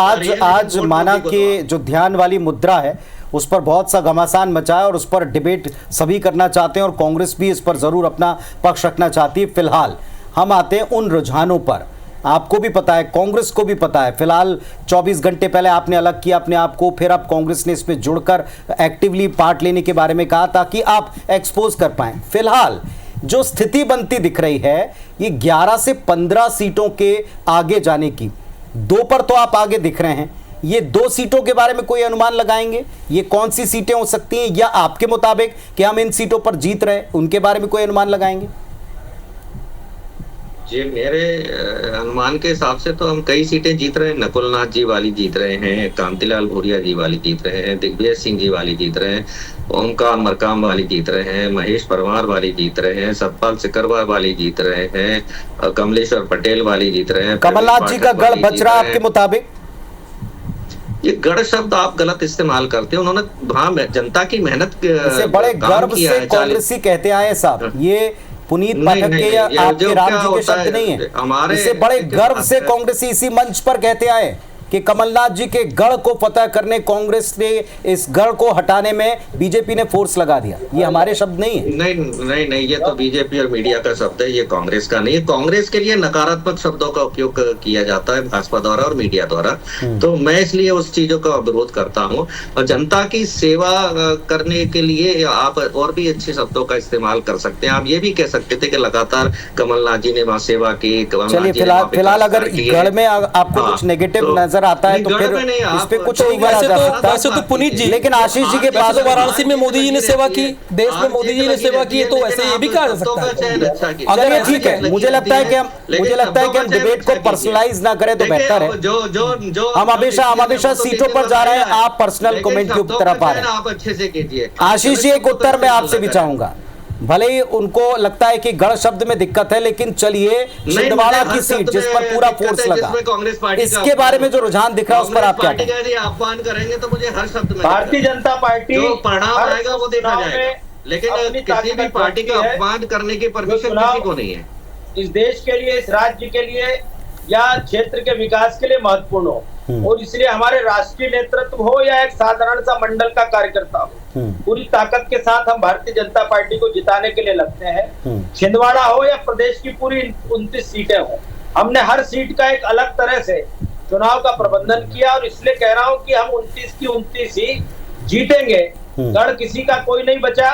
आज माना कि जो ध्यान वाली मुद्रा है उस पर बहुत सा घमासान मचा है और उस पर डिबेट सभी करना चाहते हैं और कांग्रेस भी इस पर जरूर अपना पक्ष रखना चाहती है। फिलहाल हम आते हैं उन रुझानों पर आपको भी पता है, कांग्रेस को भी पता है। फिलहाल 24 घंटे पहले आपने अलग किया अपने आप को, फिर अब कांग्रेस ने इसमें जुड़कर एक्टिवली पार्ट लेने के बारे में कहा ताकि आप एक्सपोज कर पाएं। फिलहाल जो स्थिति बनती दिख रही है ये 11 से 15 सीटों के आगे जाने की, 2 पर तो आप आगे दिख रहे हैं, ये 2 सीटों के बारे में कोई अनुमान लगाएंगे? ये कौन सी सीटें हो सकती हैं, या आपके मुताबिक कि हम इन सीटों पर जीत रहे उनके बारे में कोई अनुमान लगाएंगे? जी, मेरे अनुमान के हिसाब से तो हम कई सीटें जीत रहे हैं। नकुल नाथ जी वाली जीत रहे हैं, कांतिलाल भूरिया जी वाली जीत रहे हैं, दिग्विजय सिंह जी वाली जीत रहे हैं, ओमकार मरकाम वाली जीत रहे हैं, महेश परमार वाली जीत रहे हैं, सतपाल सिकरवार वाली जीत रहे हैं, कमलेश्वर पटेल वाली जीत रहे हैं। कमलनाथ जी का गढ़ बच रहा है आपके मुताबिक? ये गढ़ शब्द आप गलत इस्तेमाल करते हैं। उन्होंने वहां जनता की मेहनत इसे बड़े गर्व से कांग्रेसी कहते आए साहब, ये पुनीत पाठक के या आपके राम जी के शब्द नहीं है, हमारे इसे बड़े गर्व से कांग्रेसी इसी मंच पर कहते आए कि कमलनाथ जी के गढ़ को फतह करने कांग्रेस ने, इस गढ़ को हटाने में बीजेपी ने फोर्स लगा दिया। ये हमारे शब्द नहीं है। नहीं, ये तो बीजेपी और मीडिया का शब्द है, ये कांग्रेस का नहीं है। कांग्रेस के लिए नकारात्मक शब्दों का उपयोग किया जाता है भाजपा द्वारा और मीडिया द्वारा, तो मैं इसलिए उस चीजों का विरोध करता हूँ। और जनता की सेवा करने के लिए आप और भी अच्छे शब्दों का इस्तेमाल कर सकते हैं। आप ये भी कह सकते थे कि लगातार कमलनाथ जी ने वहाँ सेवा की। चलिए, फिलहाल अगर गढ़ में आपको कुछ नेगेटिव नजर आता है तो फिर इस पे कुछ नहीं कहा जा सकता। वैसे तो पुनीत जी, लेकिन आशीष जी के पास वाराणसी में मोदी जी ने सेवा की, देश में मोदी जी ने सेवा की, तो वैसे ये भी कहा जा सकता है। अगर ये ठीक है, मुझे लगता है कि हम डिबेट को पर्सनलाइज ना करें तो बेहतर है। हम हमेशा सीटों पर जा रहे हैं, आप पर्सनल कमेंट की तरफ आ रहे हैं। आप अच्छे से कीजिए। आशीष जी, एक उत्तर मैं आपसे भी चाहूंगा। भले ही उनको लगता है कि गढ़ शब्द में दिक्कत है, लेकिन चलिए छिंदवाड़ा की सीट जिस पर पूरा फोर्स लगा, इसके बारे में जो रुझान दिख रहा है उस पर आप क्या कहेंगे? अपमान करेंगे तो मुझे हर शब्द में भारतीय जनता पार्टी जो परिणाम आएगा वो देखा जाएगा, लेकिन किसी भी पार्टी का अपमान करने की परमिशन किसी को नहीं है। इस देश के लिए, इस राज्य के लिए या क्षेत्र के विकास के लिए महत्वपूर्ण हो, और इसलिए हमारे राष्ट्रीय नेतृत्व हो या एक साधारण सा मंडल का कार्यकर्ता हो, पूरी ताकत के साथ हम भारतीय जनता पार्टी को जिताने के लिए लगते हैं। छिंदवाड़ा हो या प्रदेश की पूरी 29 सीटें हो, हमने हर सीट का एक अलग तरह से चुनाव का प्रबंधन किया, और इसलिए कह रहा हूं कि हम 29 की 29 ही जीतेंगे। गढ़ किसी का कोई नहीं बचा।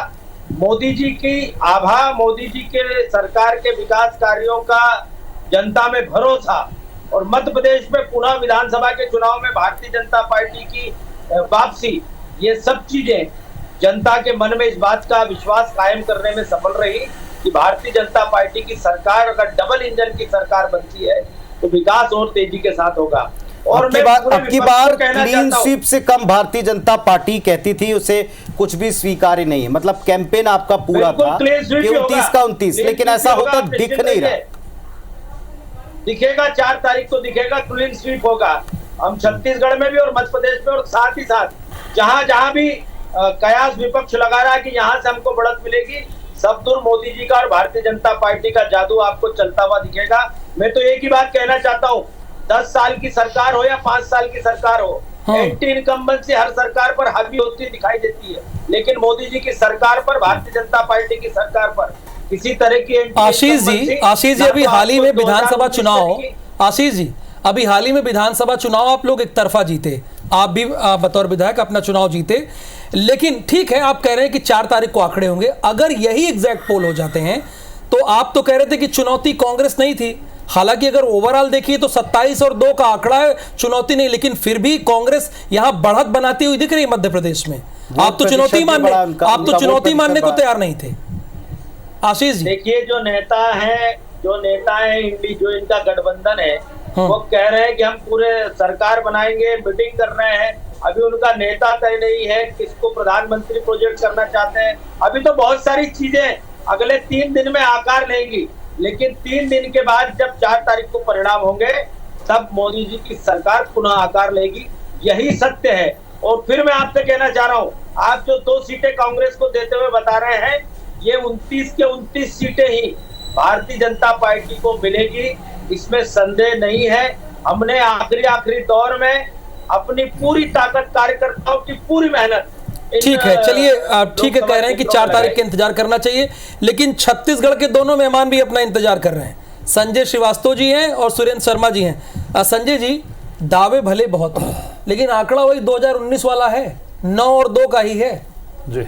मोदी जी की आभा, मोदी जी के सरकार के विकास कार्यों का जनता में भरोसा, और मध्य प्रदेश में पुनः विधानसभा के चुनाव में भारतीय जनता पार्टी की वापसी, ये सब चीजें जनता के मन में इस बात का विश्वास कायम करने में सफल रही कि भारतीय जनता पार्टी की सरकार अगर डबल इंजन की सरकार बनती है तो विकास और तेजी के साथ होगा। और अब की बार क्लीन स्वीप से कम भारतीय जनता पार्टी कहती थी, उसे कुछ भी स्वीकार्य नहीं है। मतलब कैंपेन आपका पूरा था कि 29 का 29, लेकिन ऐसा होता दिख नहीं रहा। दिखेगा 4 तारीख को दिखेगा, क्लीन स्वीप होगा। हम छत्तीसगढ़ में भी और मध्य प्रदेश में, और साथ ही साथ जहां भी कयास विपक्ष लगा रहा है कि यहां से हमको बढ़त मिलेगी, सब दूर मोदी जी का और भारतीय जनता पार्टी का जादू आपको चलता हुआ दिखेगा। मैं तो एक ही बात कहना चाहता हूँ, 10 साल की सरकार हो या 5 साल की सरकार हो, एंटी इनकम्बेंसी हर सरकार पर हावी होती दिखाई देती है, लेकिन मोदी जी की सरकार पर, भारतीय जनता पार्टी की सरकार पर किसी तरह की आशीष जी अभी हाल ही में विधानसभा चुनाव, आशीष जी अभी हाल ही में विधानसभा चुनाव आप लोग एक तरफा जीते, आप भी बतौर विधायक अपना चुनाव जीते, लेकिन ठीक है आप कह रहे हैं कि 4 तारीख को आंकड़े होंगे। अगर यही एग्जैक्ट पोल हो जाते हैं तो आप तो कह रहे थे कि चुनौती कांग्रेस नहीं थी, हालांकि अगर ओवरऑल देखिए तो 27 और 2 का आंकड़ा है, चुनौती नहीं, लेकिन फिर भी कांग्रेस यहां बढ़त बनाती हुई दिख रही है मध्य प्रदेश में। आप तो चुनौती मानने को तैयार नहीं थे। आशीष जी देखिए, जो नेता है जो इनका गठबंधन है, वो कह रहे हैं कि हम पूरे सरकार बनाएंगे, मीटिंग कर रहे हैं। अभी उनका नेता तय नहीं है, किसको प्रधानमंत्री प्रोजेक्ट करना चाहते हैं। अभी तो बहुत सारी चीजें अगले 3 दिन में आकार लेंगी, लेकिन 3 दिन के बाद जब 4 तारीख को परिणाम होंगे तब मोदी जी की सरकार पुनः आकार लेगी, यही सत्य है। और फिर मैं आपसे कहना चाह रहा हूँ, आप जो 2 सीटें कांग्रेस को देते हुए बता रहे हैं, ये 29 के 29 सीटें ही भारतीय जनता पार्टी को मिलेगी, इसमें संदेह नहीं है। हमने आखिरी दौर में अपनी पूरी ताकत, कार्यकर्ताओं की पूरी मेहनत, ठीक है, चलिए आप ठीक है कह रहे हैं कि 4 तारीख का इंतजार करना चाहिए, लेकिन छत्तीसगढ़ के दोनों मेहमान भी अपना इंतजार कर रहे हैं। संजय श्रीवास्तव जी हैं और सुरेंद्र शर्मा जी हैं। संजय जी, दावे भले बहुत हैं, लेकिन आंकड़ा वही 2019 वाला है, 9 और 2 का ही है जी।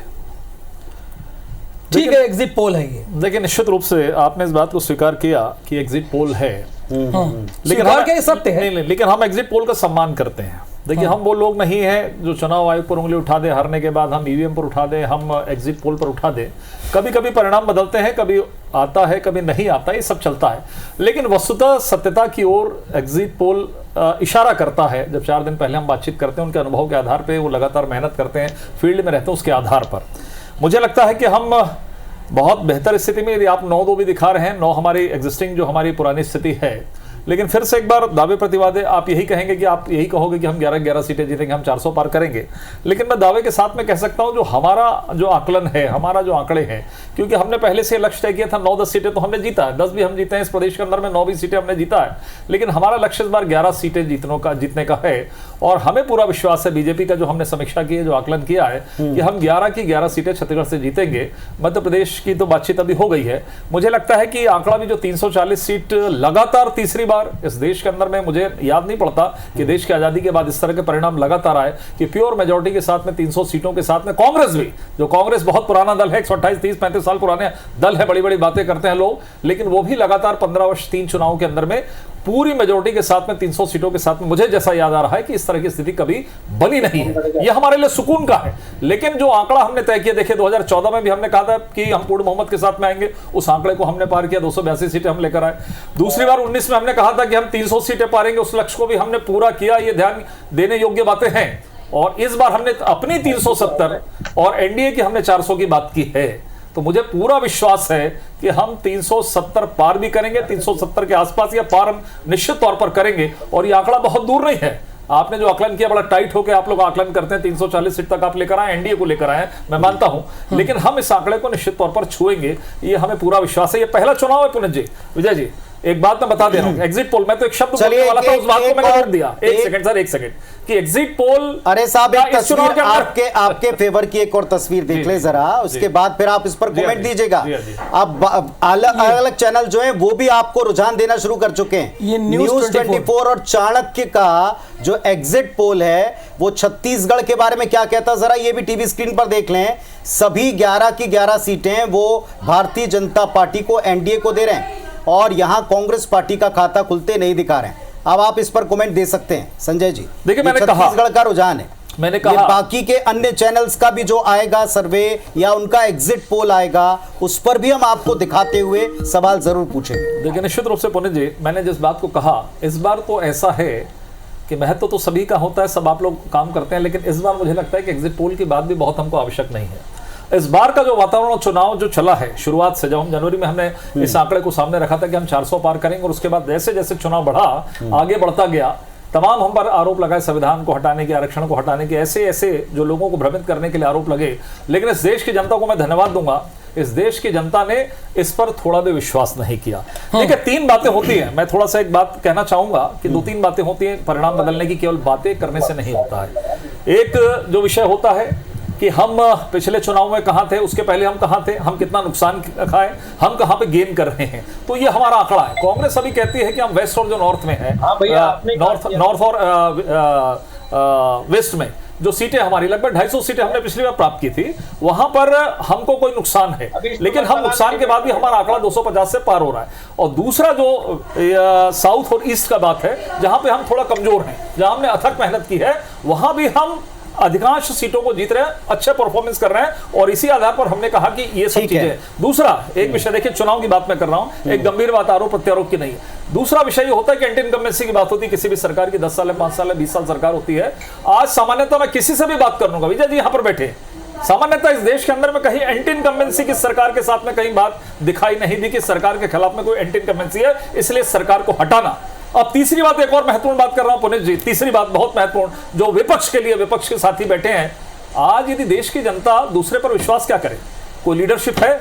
ठीक है, एग्जिट पोल है ये। देखिए, निश्चित रूप से आपने इस बात को स्वीकार किया कि एग्जिट पोल है, लेकिन सत्य है। नहीं, लेकिन हम एग्जिट पोल का सम्मान करते हैं। देखिए, हम वो लोग नहीं हैं जो चुनाव आयोग पर उंगली उठा दे, हारने के बाद हम ईवीएम पर उठा दें, हम एग्जिट पोल पर उठा दें। कभी कभी परिणाम बदलते हैं, कभी आता है, कभी नहीं आता, ये सब चलता है। लेकिन वस्तुतः सत्यता की ओर एग्जिट पोल इशारा करता है। जब 4 दिन पहले हम बातचीत करते हैं, उनके अनुभव के आधार पर, वो लगातार मेहनत करते हैं, फील्ड में रहते हैं, उसके आधार पर मुझे लगता है कि हम बहुत बेहतर स्थिति में, यदि आप 9-2 भी दिखा रहे हैं, 9 हमारी एग्जिस्टिंग जो हमारी पुरानी स्थिति है, लेकिन फिर से एक बार दावे प्रतिवादे आप यही कहेंगे कि आप यही कहोगे कि हम 11-11 सीटें जीतेंगे, हम 400 पार करेंगे। लेकिन मैं दावे के साथ में कह सकता हूं, जो हमारा जो आकलन है, हमारा जो आंकड़े हैं, क्योंकि हमने पहले से लक्ष्य तय किया था 9-10 सीटें तो हमने जीता है, 10 भी हम जीते हैं इस प्रदेश के अंदर में, 9 भी सीटें हमने जीता है। लेकिन हमारा लक्ष्य इस बार 11 सीटें जीतने का है, और हमें पूरा विश्वास है, बीजेपी का जो हमने समीक्षा की है, जो आकलन किया है, कि हम 11 की 11 सीटें छत्तीसगढ़ से जीतेंगे। मध्य प्रदेश की तो बातचीत अभी हो गई है। मुझे लगता है कि आंकड़ा भी जो 340 सीट लगातार तीसरी बार इस देश के अंदर में, मुझे याद नहीं पड़ता कि देश की आजादी के बाद इस तरह के परिणाम लगातार आए कि प्योर मेजोरिटी के साथ में 300 सीटों के साथ में कांग्रेस भी, जो कांग्रेस बहुत पुराना दल है, 128, 30, 35 साल पुराने दल है, बड़ी बड़ी बातें करते हैं लोग, लेकिन वो भी लगातार 15 वर्ष 3 चुनाव के अंदर में पूरी मेजोरिटी के साथ में 300 सीटों के साथ में, मुझे जैसा याद आ रहा है कि इस तरह की स्थिति कभी बनी नहीं है। यह हमारे लिए सुकून का है। लेकिन जो आंकड़ा हमने तय किया, देखिए 2014 में भी हमने कहा था कि हम पूर्ण बहुमत के साथ में आएंगे, उस आंकड़े को हमने पार किया, 282 सीटें हम लेकर आए। दूसरी बार 19 में हमने कहा था कि हम 300 सीटें पारेंगे, उस लक्ष्य को भी हमने पूरा किया। ये ध्यान देने योग्य बातें हैं। और इस बार हमने अपनी 370 और एनडीए की हमने 400 की बात की है। तो मुझे पूरा विश्वास है कि हम 370 पार भी करेंगे, 370 के आसपास या पार हम निश्चित तौर पर करेंगे। और ये आंकड़ा बहुत दूर नहीं है। आपने जो आकलन किया बड़ा टाइट होकर आप लोग आकलन करते हैं, 340 सीट तक आप लेकर आए, एनडीए को लेकर आए, मैं मानता हूं, लेकिन हम इस आंकड़े को निश्चित तौर पर छुएंगे, ये हमें पूरा विश्वास है। ये पहला चुनाव है पुनित जी, विजय जी, एक बात मैं बता दे रहा हूं, एग्जिट पोल, मैं तो एक शब्द बोलने वाला था, उस बात को मैंने रोक दिया। एक सेकंड सर, एक सेकंड, कि एग्जिट पोल, अरे साहब एक तस्वीर आपके फेवर की एक और तस्वीर देख ले जरा, उसके बाद फिर आप इस पर कमेंट दीजिएगा। अब अलग अलग चैनल जो हैं वो भी आपको रुझान देना शुरू कर चुके हैं। ये न्यूज़ 24 और चाणक्य का जो एग्जिट पोल है वो छत्तीसगढ़ के बारे में क्या कहता है, जरा ये भी टीवी स्क्रीन पर देख लें। सभी 11 की 11 सीटें वो भारतीय जनता पार्टी को, एनडीए को दे रहे हैं, और यहां कांग्रेस पार्टी का खाता खुलते नहीं दिखा रहे हैं। अब आप इस पर कमेंट दे सकते हैं संजय जी। देखिए, मैंने कहा छत्तीसगढ़ का रुझान है, मैंने कहा बाकी के अन्य चैनल्स का भी जो आएगा सर्वे या उनका एग्जिट पोल आएगा, उस पर भी हम आपको दिखाते हुए सवाल जरूर पूछेंगे। देखिए, निश्चित रूप से पुनित जी, मैंने जिस बात को कहा, इस बार तो ऐसा है कि महत्व तो सभी का होता है, सब आप लोग काम करते हैं, लेकिन इस बार मुझे लगता है कि एग्जिट पोल की बात भी बहुत हमको आवश्यक नहीं है। इस बार का जो वातावरण, चुनाव जो चला है शुरुआत से, जब हम जनवरी में हमने इस आंकड़े को सामने रखा था कि हम 400 पार करेंगे, और उसके बाद जैसे जैसे चुनाव बढ़ा, आगे बढ़ता गया, तमाम हम पर आरोप लगाए, संविधान को हटाने के, आरक्षण को हटाने के, ऐसे ऐसे जो लोगों को भ्रमित करने के लिए आरोप लगे। लेकिन इस देश की जनता को मैं धन्यवाद दूंगा, इस देश की जनता ने इस पर थोड़ा भी विश्वास नहीं किया। देखिए, 3 बातें होती हैं, मैं थोड़ा सा एक बात कहना चाहूंगा कि 2-3 बातें होती हैं परिणाम बदलने की, केवल बातें करने से नहीं होता है। एक जो विषय होता है कि हम पिछले चुनाव में कहां थे, उसके पहले हम कहां थे, हम कितना नुकसान खाए, हम कहां पे गेन कर रहे हैं, तो ये हमारा आंकड़ा है। कांग्रेस अभी कहती है कि हम वेस्ट और जो नॉर्थ में है, नॉर्थ और वेस्ट में जो सीटें हमारी लगभग 250 सीटें हमने पिछली बार प्राप्त की थी, वहां पर हमको कोई नुकसान है, लेकिन हम नुकसान के बाद भी हमारा आंकड़ा 250 से पार हो रहा है। और दूसरा जो साउथ और ईस्ट का बात है, जहां पे हम थोड़ा कमजोर हैं, जहां हमने अथक मेहनत की है, वहां भी हम अधिकांश सीटों को जीत रहे हैं, अच्छे परफॉर्मेंस कर रहे हैं, और इसी आधार पर हमने कहा कि ये सब चीजें। दूसरा एक विषय, देखिए चुनाव की बात मैं कर रहा हूं, एक गंभीर बात आरोप प्रत्यारोप की नहीं है। दूसरा विषय ये होता है कि एंटी इनकम्बेंसी की बात होती है, किसी भी सरकार की 10 साल है, 5 साल है, 20 साल सरकार होती है। आज सामान्यतः मैं किसी से भी बात कर लूंगा, विजय जी यहां पर बैठे, सामान्यतः इस देश के अंदर में कहीं एंटी इनकम्बेंसी की सरकार के साथ में कहीं बात दिखाई नहीं दी कि सरकार के खिलाफ में कोई एंटी इनकम्बेंसी है, इसलिए सरकार को हटाना। अब तीसरी बात, एक और महत्वपूर्ण बात कर रहा हूं पुनित जी, तीसरी बात बहुत महत्वपूर्ण, जो विपक्ष के लिए, विपक्ष के साथी बैठे हैं, आज यदि देश की जनता दूसरे पर विश्वास क्या करे, कोई लीडरशिप है,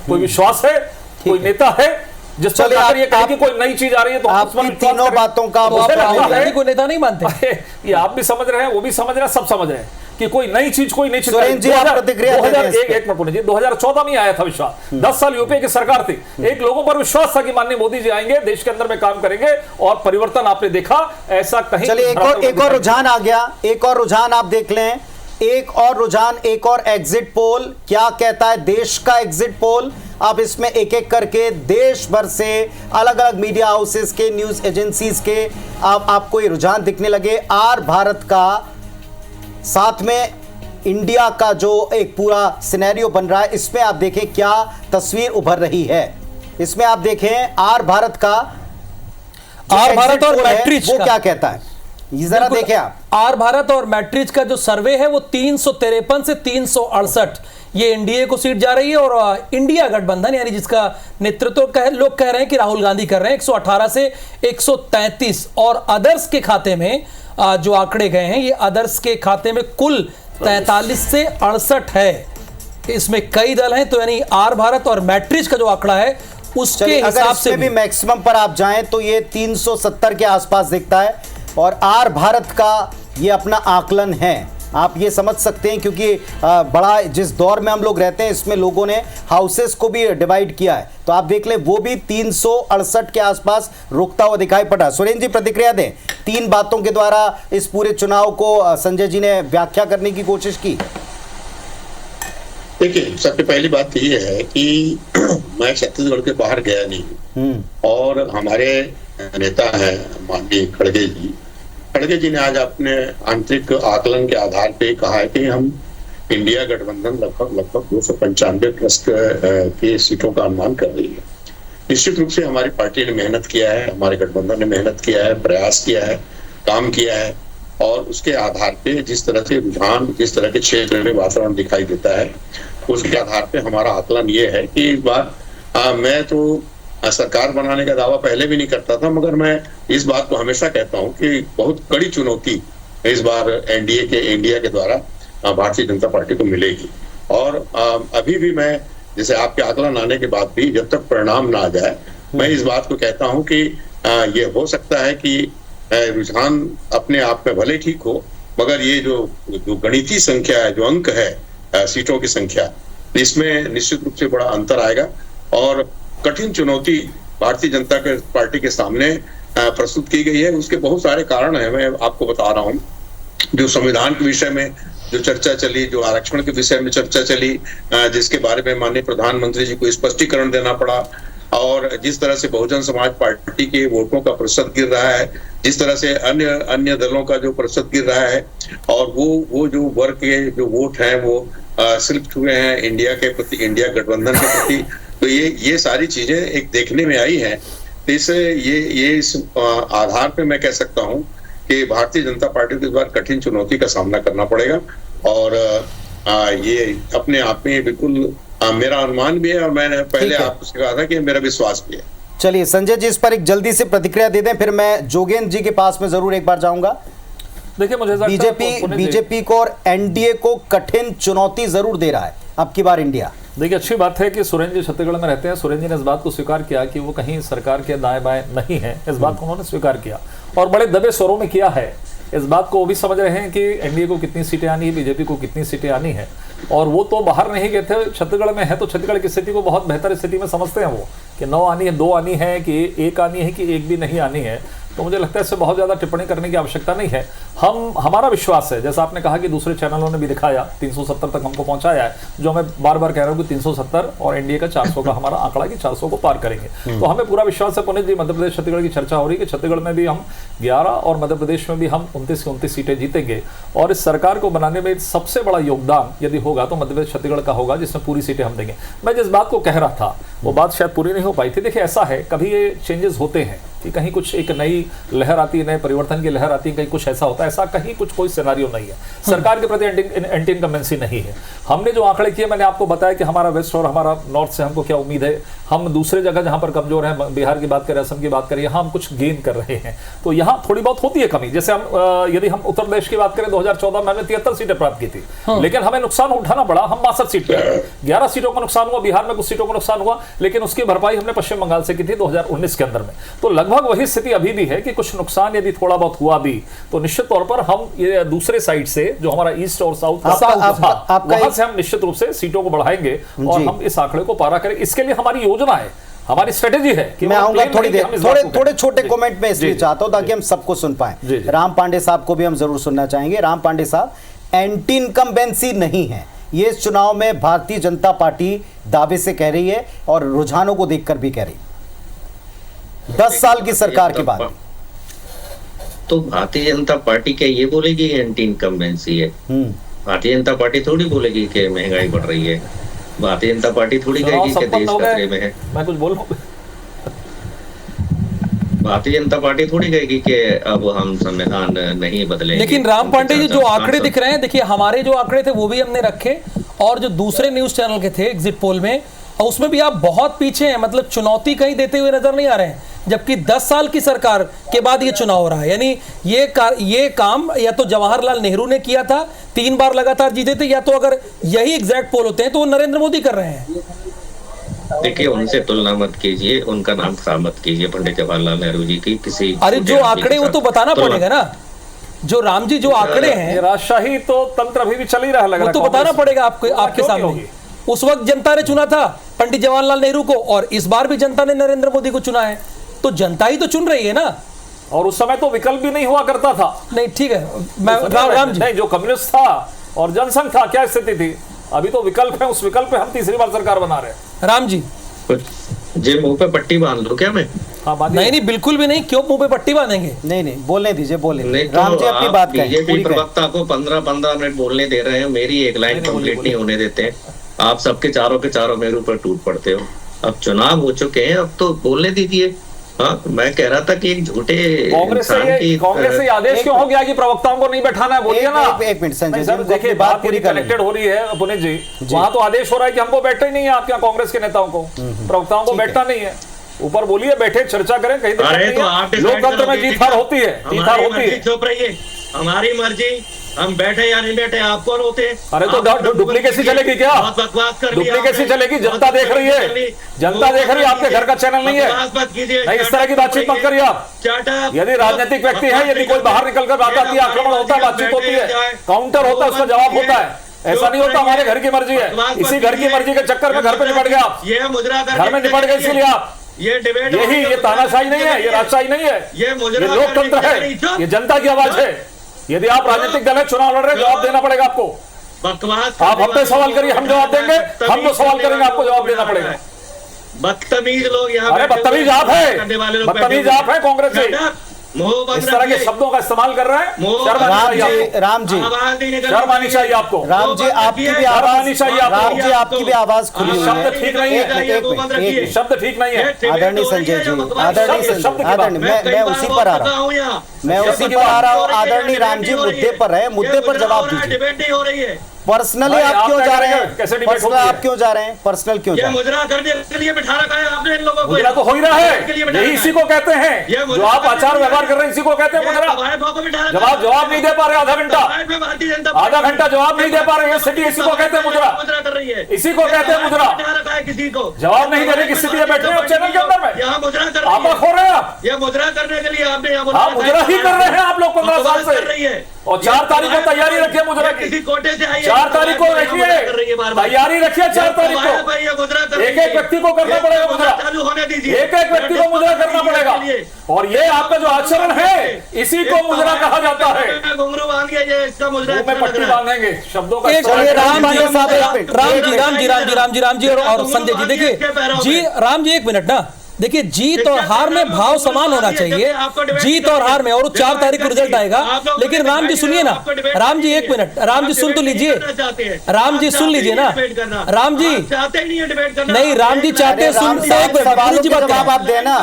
कोई विश्वास है, कोई नेता है जिस पर ये कहे कि कोई नई चीज आ रही है तो आपकी तीनों बातों का कोई नेता नहीं मानते। ये आप भी समझ रहे हैं, वो भी समझ रहे हैं, सब समझ रहे हैं, कि कोई नई चीज सुरेंद्र जी, आप प्रतिक्रिया दें इस पे। 2014 में आया था विश्वास, 10 साल यूपीए की सरकार थी, एक लोगों पर विश्वास था कि माननीय मोदी जी आएंगे, देश के अंदर में काम करेंगे, और परिवर्तन आपने देखा। ऐसा कहीं चलिए एक और रुझान आ गया, एक और रुझान आप देख लें, एक और रुझान, एक और एग्जिट पोल। क्या कहता है देश का एग्जिट पोल? आप इसमें एक एक करके देश भर से अलग अलग मीडिया हाउसेस के, न्यूज एजेंसीज के आपको ये रुझान दिखने लगे। आर भारत का, साथ में इंडिया का जो एक पूरा सिनेरियो बन रहा है, इसमें आप देखें क्या तस्वीर उभर रही है। इसमें आप देखें आर भारत का, आर भारत और मैट्रिक्स वो क्या कहता है, ये जरा देखें आप। आर भारत और मैट्रिक्स का जो सर्वे है वो 353 से 368 ये एनडीए को सीट जा रही है, और इंडिया गठबंधन यानी जिसका नेतृत्व लोग कह रहे हैं कि राहुल गांधी कर रहे हैं, 118 से 133। और अदर्स के खाते में जो आंकड़े गए हैं, ये अदर्स के खाते में कुल 43 से 68 है। इसमें कई दल हैं, तो यानी आर भारत और मैट्रिक्स का जो आंकड़ा है उसके हिसाब से भी मैक्सिमम पर आप जाएं तो ये 370 के आसपास दिखता है, और आर भारत का ये अपना आकलन है। आप ये समझ सकते हैं क्योंकि बड़ा जिस दौर में हम लोग रहते हैं इसमें लोगों ने हाउसेस को भी डिवाइड किया है, तो आप देख लें वो भी 368 के आसपास रुकता हुआ दिखाई पड़ा। सुरेंद्र जी प्रतिक्रिया दें, 3 बातों के द्वारा इस पूरे चुनाव को संजय जी ने व्याख्या करने की कोशिश की। देखिए, सबसे पहली बात तो ये है कि मैं छत्तीसगढ़ के बाहर गया नहीं, और हमारे नेता हैं माननीय खड़गे जी ने आज अपने आंतरिक आकलन के आधार पे कहा है कि हम इंडिया गठबंधन लगभग 295 प्लस के सीटों का अनुमान कर रही है। निश्चित रूप से हमारी पार्टी ने मेहनत किया है, हमारे गठबंधन ने मेहनत किया है, प्रयास किया है, काम किया है, और उसके आधार पे जिस तरह से रुझान, जिस तरह के क्षेत्र में वातावरण दिखाई देता है, उसके आधार पे हमारा आकलन ये है कि इस बार मैं तो सरकार बनाने का दावा पहले भी नहीं करता था, मगर मैं इस बात को हमेशा कहता हूं कि बहुत कड़ी चुनौती इस बार इंडिया के द्वारा भारतीय जनता पार्टी को मिलेगी। और अभी भी मैं, जैसे आपके आकलन आने के बाद भी, जब तक परिणाम ना आ जाए, मैं इस बात को कहता हूं कि ये हो सकता है कि रुझान अपने आप में भले ठीक हो, मगर ये जो गणितीय संख्या है, जो अंक है सीटों की संख्या, इसमें निश्चित रूप से बड़ा अंतर आएगा, और कठिन चुनौती भारतीय जनता पार्टी के सामने प्रस्तुत की गई है। उसके बहुत सारे कारण हैं, मैं आपको बता रहा हूं। जो संविधान के विषय में जो चर्चा चली, जो आरक्षण के विषय में चर्चा चली, जिसके बारे में माननीय प्रधानमंत्री जी को स्पष्टीकरण देना पड़ा, और जिस तरह से बहुजन समाज पार्टी के वोटों का प्रतिशत गिर रहा है, जिस तरह से अन्य दलों का जो प्रतिशत गिर रहा है, और वो जो वर्ग के जो वोट हैं वो सिर्फ हुए हैं इंडिया के प्रति, इंडिया गठबंधन के प्रति, तो ये सारी चीजें एक देखने में आई हैं। तो इस आधार पे मैं कह सकता हूं कि भारतीय जनता पार्टी को इस बार कठिन चुनौती का सामना करना पड़ेगा, और ये अपने आप में बिल्कुल मेरा अनुमान भी है, और मैंने पहले आपसे कहा था कि मेरा विश्वास भी है। चलिए संजय जी इस पर एक जल्दी से प्रतिक्रिया दे दें, फिर मैं जोगेंद्र जी के पास में जरूर एक बार जाऊंगा। देखिए, मुझे बीजेपी को और एनडीए को कठिन चुनौती जरूर दे रहा है अब की बार इंडिया। देखिए, अच्छी बात है कि सुरेंद्र जी छत्तीसगढ़ में रहते हैं। सुरेंद्र जी ने इस बात को स्वीकार किया कि वो कहीं सरकार के दाएं बाएं नहीं है, इस बात को उन्होंने स्वीकार किया, और बड़े दबे स्वरों में किया है। इस बात को वो भी समझ रहे हैं कि एनडीए को कितनी सीटें आनी है, बीजेपी को कितनी सीटें आनी है, और वो तो बाहर नहीं गए थे, छत्तीसगढ़ में है, तो छत्तीसगढ़ की स्थिति को बहुत बेहतर स्थिति में समझते हैं वो, कि 9 आनी है, 2 आनी है, कि 1 आनी है, कि 1 भी नहीं आनी है। तो मुझे लगता है इससे बहुत ज़्यादा टिप्पणी करने की आवश्यकता नहीं है। हमारा विश्वास है, जैसा आपने कहा कि दूसरे चैनलों ने भी दिखाया, 370 तक हमको पहुंचाया है, जो मैं बार बार कह रहा हूं कि 370 और एनडीए का 400 का हमारा आंकड़ा कि 400 को पार करेंगे। तो हमें पूरा विश्वास है। पुनीत जी, मध्य प्रदेश छत्तीसगढ़ की चर्चा हो रही है कि छत्तीसगढ़ में भी हम 11 और मध्य प्रदेश में भी हम 29 की 29 सीटें जीतेंगे, और इस सरकार को बनाने में सबसे बड़ा योगदान यदि होगा तो मध्य प्रदेश छत्तीसगढ़ का होगा, जिसमें पूरी सीटें हम देंगे। मैं जिस बात को कह रहा था वो बात शायद पूरी नहीं हो पाई थी। देखिए, ऐसा है, कभी ये चेंजेस होते हैं कि कहीं कुछ एक नई लहर आती है, नए परिवर्तन की लहर आती है, कहीं कुछ ऐसा होता है, ऐसा कहीं कुछ कोई सिनेरियो नहीं है। सरकार के प्रति एंटी इनकम्बेंसी नहीं है। हमने जो आंकड़े किए, मैंने आपको बताया कि हमारा वेस्ट और हमारा नॉर्थ से हमको क्या उम्मीद है। हम दूसरे जगह जहां पर कमजोर हैं, बिहार की बात करें, असम की बात करें, यहाँ हम कुछ गेन कर रहे हैं, तो यहाँ थोड़ी बहुत होती है कमी। जैसे हम यदि हम उत्तर प्रदेश की बात करें, 2014 में हमने 73 सीटें प्राप्त की थी, लेकिन हमें नुकसान उठाना पड़ा, हम 62 सीट पे, 11 सीटों का नुकसान हुआ, बिहार में कुछ सीटों का नुकसान हुआ, लेकिन उसकी भरपाई हमने पश्चिम बंगाल से की थी 2019 के अंदर में। तो लगभग वही स्थिति अभी भी है कि कुछ नुकसान यदि थोड़ा बहुत हुआ भी, तो निश्चित तौर पर हम ये दूसरे साइड से जो हमारा ईस्ट और साउथ वहां से हम निश्चित रूप से सीटों को बढ़ाएंगे और हम इस आंकड़े को पारा करेंगे। इसके लिए हमारी योजना है, हमारी स्ट्रेटेजी है कि मैं आऊंगा थोड़ी देर, थोड़े छोटे कमेंट में इसलिए चाहता हूं ताकि हम सबको सुन पाए। राम पांडे साहब को भी हम जरूर सुनना चाहेंगे। राम पांडे साहब, एंटी इनकम्बेंसी नहीं है ये इस चुनाव में भारतीय जनता पार्टी दावे से कह रही है और रुझानों को देखकर भी कह रही है 10 साल की सरकार के बाद। तो भारतीय जनता पार्टी क्या ये बोलेगी एंटी इनकम्बेंसी है? भारतीय जनता पार्टी थोड़ी बोलेगी कि महंगाई बढ़ रही है। भारतीय जनता पार्टी थोड़ी कहेगी कि देश खतरे में है। मैं कुछ बोलूं? भारतीय जनता पार्टी थोड़ी कहेगी कि अब हम संविधान नहीं बदलेंगे। लेकिन राम पांडे जी, जो आंकड़े दिख रहे हैं, देखिए हमारे जो आंकड़े थे वो भी हमने रखे और जो दूसरे न्यूज चैनल के थे एग्जिट पोल में, और उसमें भी आप बहुत पीछे हैं। मतलब चुनौती कहीं देते हुए नजर नहीं आ रहे हैं, जबकि 10 साल की सरकार के बाद ये चुनाव हो रहा है। यानी ये काम या तो जवाहरलाल नेहरू ने किया था, 3 बार लगातार जीते थे, या तो अगर यही एग्जैक्ट पोल होते हैं तो वो नरेंद्र मोदी कर रहे हैं। देखिए, उनसे तुलना मत कीजिए, उनका नाम खराब मत कीजिए पंडित जवाहरलाल नेहरू जी की किसी। अरे जो आंकड़े वो तो बताना पड़ेगा ना, जो राम जी जो आंकड़े हैं, राजशाही तो तंत्र अभी भी चल ही रहा, वो तो बताना पड़ेगा आपके सामने। उस वक्त जनता ने चुना था पंडित जवाहरलाल नेहरू को और इस बार भी जनता ने नरेंद्र मोदी को चुना है, तो जनता ही तो चुन रही है ना। और उस समय तो विकल्प भी नहीं हुआ करता था। नहीं ठीक है, मैं राम जी, नहीं, जो कम्युनिस्ट था और जनसंघ था, क्या स्थिति थी? अभी तो विकल्प है, उस विकल्प पे हम तीसरी बार सरकार बना रहे हैं। राम जी, जे मुंह पे पट्टी बांध लो क्या मैं? हाँ, नहीं बिल्कुल भी नहीं। क्यों मुंह पे पट्टी बांधेंगे? नहीं बोलने दीजिए, बोले तो राम जी अपनी बात करें। बीजेपी प्रवक्ता को 15 मिनट बोलने दे रहे हैं, मेरी एक लाइन कंप्लीट नहीं होने देते हैं। आप सबके चारों के चारों मेरे ऊपर टूट पड़ते हो। अब चुनाव हो चुके हैं, अब तो बोलने दीजिए। हाँ, मैं कह रहा था कि एक झूठे कांग्रेस से आदेश क्यों हो गया कि प्रवक्ताओं को नहीं बैठाना है? बोलिए ना। एक मिनट संजय जी, देखिए बात पूरी कनेक्टेड हो रही है पुनीत जी। वहां तो आदेश हो रहा है कि हमको बैठना ही नहीं है, आपके यहाँ कांग्रेस के नेताओं को, प्रवक्ताओं को बैठना नहीं है। ऊपर बोलिए, बैठे चर्चा करें, कहीं लोकतंत्र में जीत हार होती है, जीत हार होती है। चुप रहिए, हमारी मर्जी, हम बैठे या नहीं बैठे आप कौन होते हैं? अरे तो डुप्लीकेसी चलेगी क्या? डुप्लीकेसी चलेगी? जनता देख रही है, जनता देख रही है, आपके घर का चैनल नहीं है। नहीं, इस तरह की बातचीत मत करिए आप। यदि राजनीतिक व्यक्ति है, यदि कोई बाहर निकलकर बात आती है, आक्रमण होता है, बातचीत होती है, काउंटर होता है, उसका जवाब होता है। ऐसा नहीं होता हमारे घर की मर्जी है। इसी घर की मर्जी के चक्कर में घर पे निपट गए आप, घर में निपट गए, इसीलिए आप ये तानाशाही नहीं है, ये राजशाही नहीं है, ये लोकतंत्र है, ये जनता की आवाज है। यदि आप राजनीतिक दल है, चुनाव लड़ रहे, जवाब देना पड़ेगा आपको। आप हम पे सवाल करिए, हम जवाब देंगे, हम तो सवाल करेंगे, आपको जवाब देना पड़ेगा। बदतमीज लोग यहाँ, अरे बदतमीज आप है, बदतमीज आप है कांग्रेस से। इस तरह के शब्दों का इस्तेमाल कर रहे हैं। राम जी शर्म आनी चाहिए आपको। राम जी आपकी भी आवाज, राम जी आपकी भी आवाज खुली हुई है। शब्द ठीक नहीं है, शब्द ठीक नहीं है। आदरणीय संजय जी, आदरणीय मैं उसी पर आ रहा हूँ, मैं उसी पर आ रहा हूँ। आदरणीय राम जी मुद्दे पर है, मुद्दे पर जवाब दीजिए। पर्सनली आप क्यों जा रहे हैं? पर्सनल आप क्यों जा रहे हैं? पर्सनल क्यों जा रहे हैं? मुजरा करने के लिए बिठा रखा है आपने इन लोगों को। मुजरा तो हो ही रहा है, यही इसी को कहते हैं, जो आप आचार व्यवहार कर रहे हैं, इसी को कहते हैं मुजरा। जवाब नहीं दे पा रहे, आधा घंटा जवाब नहीं दे पा रहे, स्थिति इसी को कहते हैं मुजरा, इसी को कहते हैं मुजरा। किसी को जवाब नहीं देने की स्थिति में बैठे हैं चैनल के अंदर में, यहाँ मुजरा कर आप हो रहे हैं। आप ये मुजरा करने के लिए आपने मुजरा ही कर रहे हैं आप लोग 15 साल से। और 4 तारीख को तैयारी रखिए मुजरा की, किसी कोटे से आई 4 तारीख को रखिए, तैयारी रखिए 4 तारीख को। एक एक व्यक्ति को करना पड़ेगा मुजरा, एक एक व्यक्ति को मुजरा करना पड़ेगा। और ये आपका जो आचरण है, इसी को मुजरा कहा जाता है। घुंघरू बांध के ये इसका मुजरा में पट्टी बांधेंगे शब्दों का। राम जी और संजय जी, देखिए जी, राम जी 1 मिनट ना, देखिए जीत और हार में भाव समान होना चाहिए, जीत और हार में, और 4 तारीख को रिजल्ट आएगा। लेकिन राम जी सुनिए ना, राम जी 1 मिनट, राम जी सुन तो लीजिए, राम जी सुन लीजिए ना, राम जी नहीं, राम जी चाहते हैं सुन,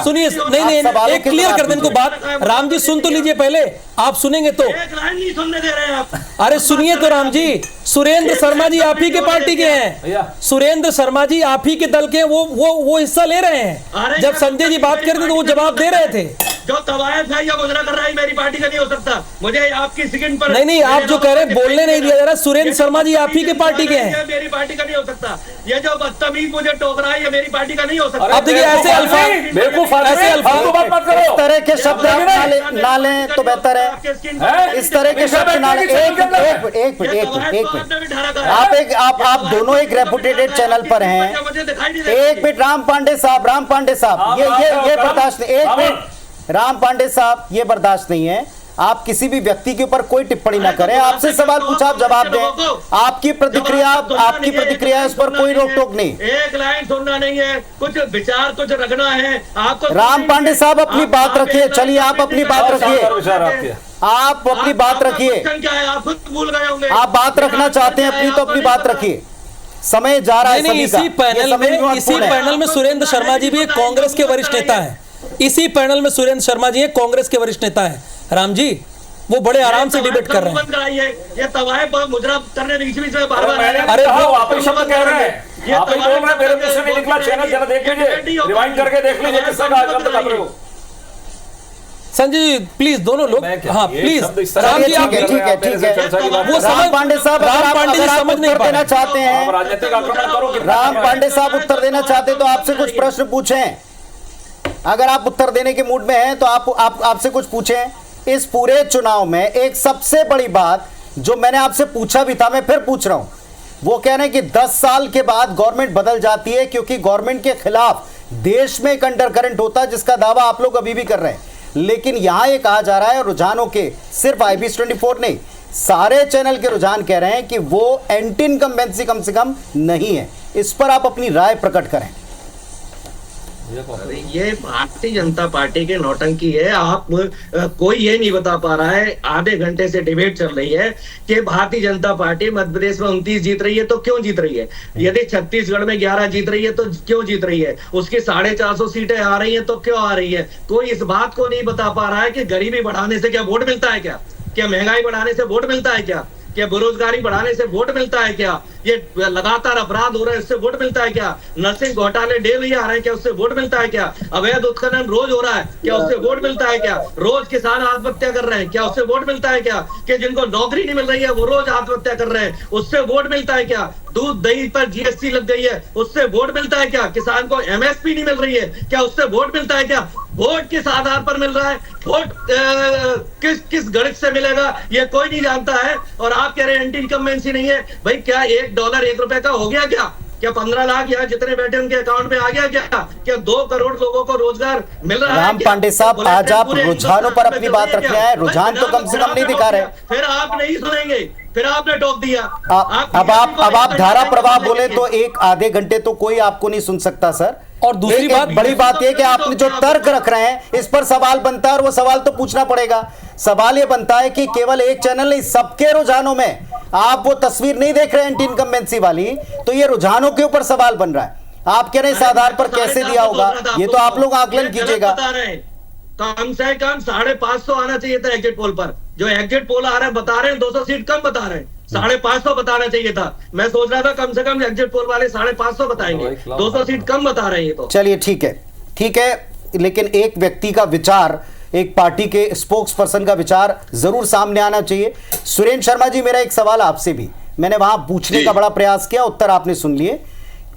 सुनिए, नहीं एक क्लियर कर दें इनको बात। राम जी सुन तो लीजिए पहले, आप सुनेंगे तो। सुनने दे रहे हैं आप। अरे सुनिए तो राम जी, सुरेंद्र शर्मा जी आप ही के पार्टी के हैं, सुरेंद्र शर्मा जी आप ही के दल के, वो हिस्सा ले रहे हैं। जब संजय जी बात कर रहे थे तो वो जवाब दे रहे थे। जो तवायफ है या मुजरा कर रहा है मेरी पार्टी का नहीं हो सकता। मुझे आपकी स्क्रीन पर नहीं, आप जो कह रहे हैं बोलने नहीं दिया जा रहा। सुरेंद्र शर्मा जी आप ही के पार्टी के हैं। मेरी पार्टी का नहीं हो सकता। ये जो बदतमीज मुझे टोक रहा है ये मेरी पार्टी का नहीं हो सकता। अब देखिए ऐसे अल्फाज, ऐसे अल्फाज इस तरह के शब्द ना लें तो बेहतर है। इस तरह के शब्द ना लें। एक मिनट, आप दोनों एक रेपुटेटेड चैनल पर हैं। एक मिनट राम पांडे साहब, ये बर्दाश्त नहीं। एक मिनट राम पांडे साहब, ये बर्दाश्त नहीं है। आप किसी भी व्यक्ति के ऊपर कोई टिप्पणी ना करें। आपसे सवाल पूछा, आप जवाब दें। आपकी प्रतिक्रिया उस पर कोई रोक टोक नहीं। एक लाइन सुनना नहीं है, कुछ विचार कुछ रखना है आपको। राम पांडे साहब अपनी बात रखिए। चलिए आप अपनी बात रखिए। आप अपनी बात रखिए। क्या है, आप खुद भूल गए होंगे। आप बात रखना चाहते हैं अपनी, तो अपनी बात रखिए। समय जा रहा है। नहीं, इसी पैनल में सुरेंद्र शर्मा जी भी कांग्रेस के वरिष्ठ नेता हैं। इसी पैनल में सुरेंद्र शर्मा जी कांग्रेस के वरिष्ठ नेता हैं। राम जी वो बड़े आराम से डिबेट कर रहे हैं। ये तवायफ मुजरा करने बीच में बार-बार। अरे वो आप ही शब्द कह रहे हैं, आप ही बोल रहे हैं, मेरे मुंह से नहीं निकला। चैनल जरा देख लीजिए, रिवाइंड करके देख लीजिए किसका शब्द कर रहे हो। संजय जी प्लीज, दोनों लोग, हाँ प्लीज। राम जी ठीक है। वो राम पांडे साहब समझ नहीं देना चाहते हैं। राजनीतिक आक्रमण करो। राम पांडे साहब उत्तर देना चाहते तो आपसे कुछ प्रश्न पूछें। अगर आप उत्तर देने के मूड में हैं तो आपसे कुछ पूछें। इस पूरे चुनाव में एक सबसे बड़ी बात जो मैंने आपसे पूछा भी था, मैं फिर पूछ रहा हूं, वो कह रहे हैं कि 10 साल के बाद गवर्नमेंट बदल जाती है क्योंकि गवर्नमेंट के खिलाफ देश में एक अंडर करंट होता है, जिसका दावा आप लोग अभी भी कर रहे हैं। लेकिन यहां ये कहा जा रहा है, रुझानों के सिर्फ IBS 24 नहीं, सारे चैनल के रुझान कह रहे हैं कि वो एंटी इनकम्बेंसी कम से कम नहीं है। इस पर आप अपनी राय प्रकट करें। ये भारतीय जनता पार्टी के नौटंकी है। आप कोई ये नहीं बता पा रहा है, आधे घंटे से डिबेट चल रही है कि भारतीय जनता पार्टी मध्य प्रदेश में 29 जीत रही है तो क्यों जीत रही है, यदि छत्तीसगढ़ में 11 जीत रही है तो क्यों जीत रही है, उसकी 450 सीटें आ रही है तो क्यों आ रही है। कोई इस बात को नहीं बता पा रहा है कि गरीबी बढ़ाने से क्या वोट मिलता है, क्या महंगाई बढ़ाने से वोट मिलता है, क्या बेरोजगारी बढ़ाने से वोट मिलता है, क्या ये लगातार अपराध हो रहे हैं इससे वोट मिलता है, क्या नर्सिंग घोटाले डेली आ रहे हैं क्या उससे वोट मिलता है, क्या अवैध उत्खनन रोज हो रहा है क्या उससे वोट मिलता है, क्या रोज किसान आत्महत्या कर रहे हैं क्या उससे वोट मिलता है, क्या कि जिनको नौकरी नहीं मिल रही है वो रोज आत्महत्या कर रहे हैं उससे वोट मिलता है, क्या दूध दही पर GST लग गई है उससे वोट मिलता है, क्या किसान को MSP नहीं मिल रही है क्या उससे वोट मिलता है, क्या वोट किस आधार पर मिल रहा है, वोट किस गणित से मिलेगा ये कोई नहीं जानता है। और आप कह रहे हैं एंटी इनकम्बेंसी नहीं है, भाई क्या $1 $1 का हो गया, क्या 15 लाख यहाँ जितने बैठे उनके अकाउंट में आ गया, क्या 2 करोड़ लोगों को रोजगार मिल रहा है। राम पांडे साहब आज आप रुझानों पर अपनी बात रख रहे हैं, रुझान तो कम से कम नहीं दिखा रहे। फिर आप नहीं सुनेंगे, फिर आपने टोक दिया। अब आप धारा प्रवाह बोले तो एक आधे घंटे तो कोई आपको नहीं सुन सकता सर। और दूसरी बात, बड़ी बात यह कि आपने जो तर्क रख रहे हैं इस पर सवाल बनता है और वो सवाल तो पूछना पड़ेगा। सवाल ये बनता है कि केवल एक चैनल नहीं, सबके रुझानों में आप वो तस्वीर नहीं देख रहे हैं एंटी इनकम्बेंसी वाली, तो ये रुझानों के ऊपर सवाल बन रहा है। आप कह रहे हैं इस आधार पर कैसे दिया होगा, ये तो आप लोग आकलन कीजिएगा। कम से कम 550 आना चाहिए था एग्जिट पोल पर, जो एग्जिट पोल आ रहे हैं बता रहे हैं 200 सीट कम बता रहे हैं, 550 बताना चाहिए था। मैं सोच रहा था कम से कम एग्जिट पोल वाले 550 बताएंगे, 200 सीट कम बता रहे हैं। तो चलिए ठीक है, लेकिन एक व्यक्ति का विचार, एक पार्टी के स्पोक्स पर्सन का विचार जरूर सामने आना चाहिए। सुरेंद्र शर्मा जी, मेरा एक सवाल आपसे भी, मैंने वहां पूछने का बड़ा प्रयास किया, उत्तर आपने सुन लिए।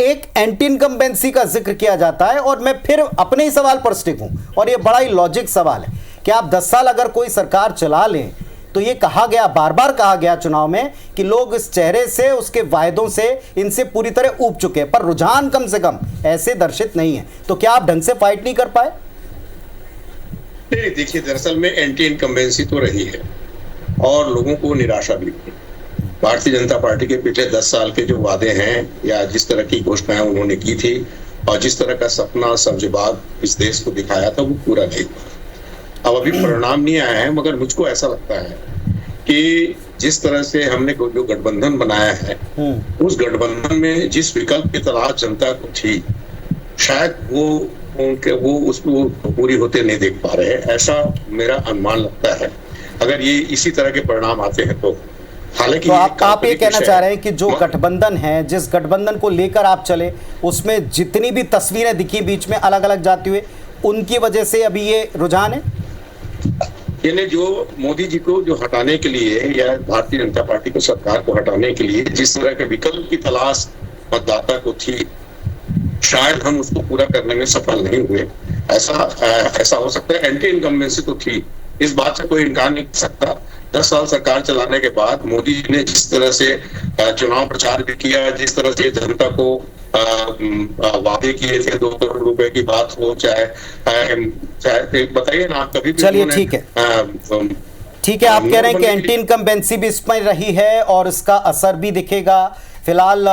एक एंटी इनकम्बेंसी का जिक्र किया जाता है और मैं फिर अपने ही सवाल पर स्टिक हूं, और यह बड़ा ही लॉजिक सवाल है कि आप 10 साल अगर कोई सरकार चला लें तो ये कहा गया, बार बार कहा गया चुनाव में कि लोग इस चेहरे से, उसके वायदों से, इनसे पूरी तरह ऊब चुके हैं, पर रुझान कम से कम ऐसे दर्शित नहीं है। तो क्या आप ढंग से फाइट नहीं कर पाए? नहीं, देखिए दरअसल में एंटी इनकम्बेंसी तो रही है और लोगों को निराशा भी हुई। भारतीय जनता पार्टी के पिछले 10 साल के जो वादे हैं या जिस तरह की घोषणाएं उन्होंने की थी और जिस तरह का सपना सब्जबाग इस देश को दिखाया था वो पूरा नहीं हुआ। अब अभी परिणाम नहीं आया है, मगर मुझको ऐसा लगता है कि जिस तरह से हमने जो गठबंधन बनाया है उस गठबंधन में जिस विकल्प की तलाश जनता को थी, शायद वो उसको पूरी होते नहीं देख पा रहे हैं, ऐसा मेरा अनुमान लगता है अगर ये इसी तरह के परिणाम आते हैं तो। हालांकि तो आप ये कहना चाह रहे हैं कि जो गठबंधन है, जिस गठबंधन को लेकर आप चले, उसमें जितनी भी तस्वीरें दिखी बीच में अलग अलग जाती हुए, उनकी वजह से अभी ये रुझान है? यानी जो मोदी जी को जो हटाने के लिए या भारतीय जनता पार्टी को, सरकार को हटाने के लिए जिस तरह के विकल्प की तलाश मतदाता को थी, शायद हम उसको पूरा करने में सफल नहीं हुए। ऐसा हो सकता है। एंटी इनकम्बेंसी तो थी, इस बात से कोई इनकार नहीं कर सकता। 10 साल सरकार चलाने के बाद मोदी जी ने जिस तरह से चुनाव प्रचार भी किया, जिस तरह से जनता को वादे किए थे, 2 करोड़ रुपए की बात हो, चाहे बताइए ना आप कभी भी। चलिए ठीक है, ठीक है, आप कह रहे हैं कि एंटी इनकम्बेंसी भी इसमें रही है और इसका असर भी दिखेगा। फिलहाल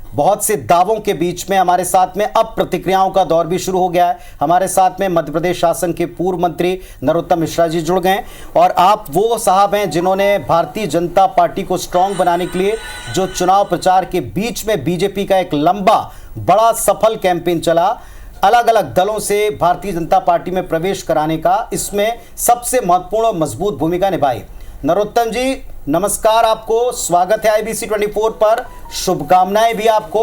बहुत से दावों के बीच में हमारे साथ में अब प्रतिक्रियाओं का दौर भी शुरू हो गया है। हमारे साथ में मध्य प्रदेश शासन के पूर्व मंत्री नरोत्तम मिश्रा जी जुड़ गए और आप वो साहब हैं जिन्होंने भारतीय जनता पार्टी को स्ट्रांग बनाने के लिए जो चुनाव प्रचार के बीच में बीजेपी का एक लंबा बड़ा सफल कैंपेन चला, अलग अलग दलों से भारतीय जनता पार्टी में प्रवेश कराने का, इसमें सबसे महत्वपूर्ण और मजबूत भूमिका निभाई। नरोत्तम जी नमस्कार, आपको स्वागत है IBC 24 पर, शुभकामनाएं भी आपको।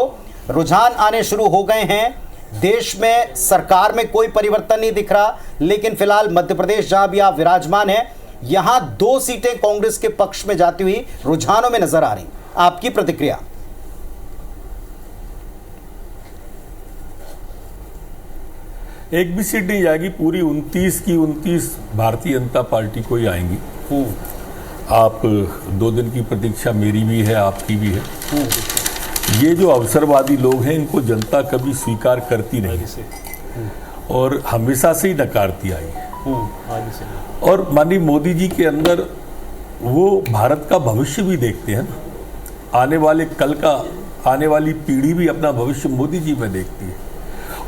रुझान आने शुरू हो गए हैं, देश में सरकार में कोई परिवर्तन नहीं दिख रहा, लेकिन फिलहाल मध्य प्रदेश जहां भी आप विराजमान हैं, यहां 2 सीटें कांग्रेस के पक्ष में जाती हुई रुझानों में नजर आ रही, आपकी प्रतिक्रिया? एक भी सीट नहीं जाएगी, पूरी 29 की 29 भारतीय जनता पार्टी को ही आएंगी। आप 2 दिन की प्रतीक्षा मेरी भी है, आपकी भी है। ये जो अवसरवादी लोग हैं इनको जनता कभी स्वीकार करती नहीं और हमेशा से ही नकारती आई है। और माननीय मोदी जी के अंदर वो भारत का भविष्य भी देखते हैं ना, आने वाले कल का, आने वाली पीढ़ी भी अपना भविष्य मोदी जी में देखती है।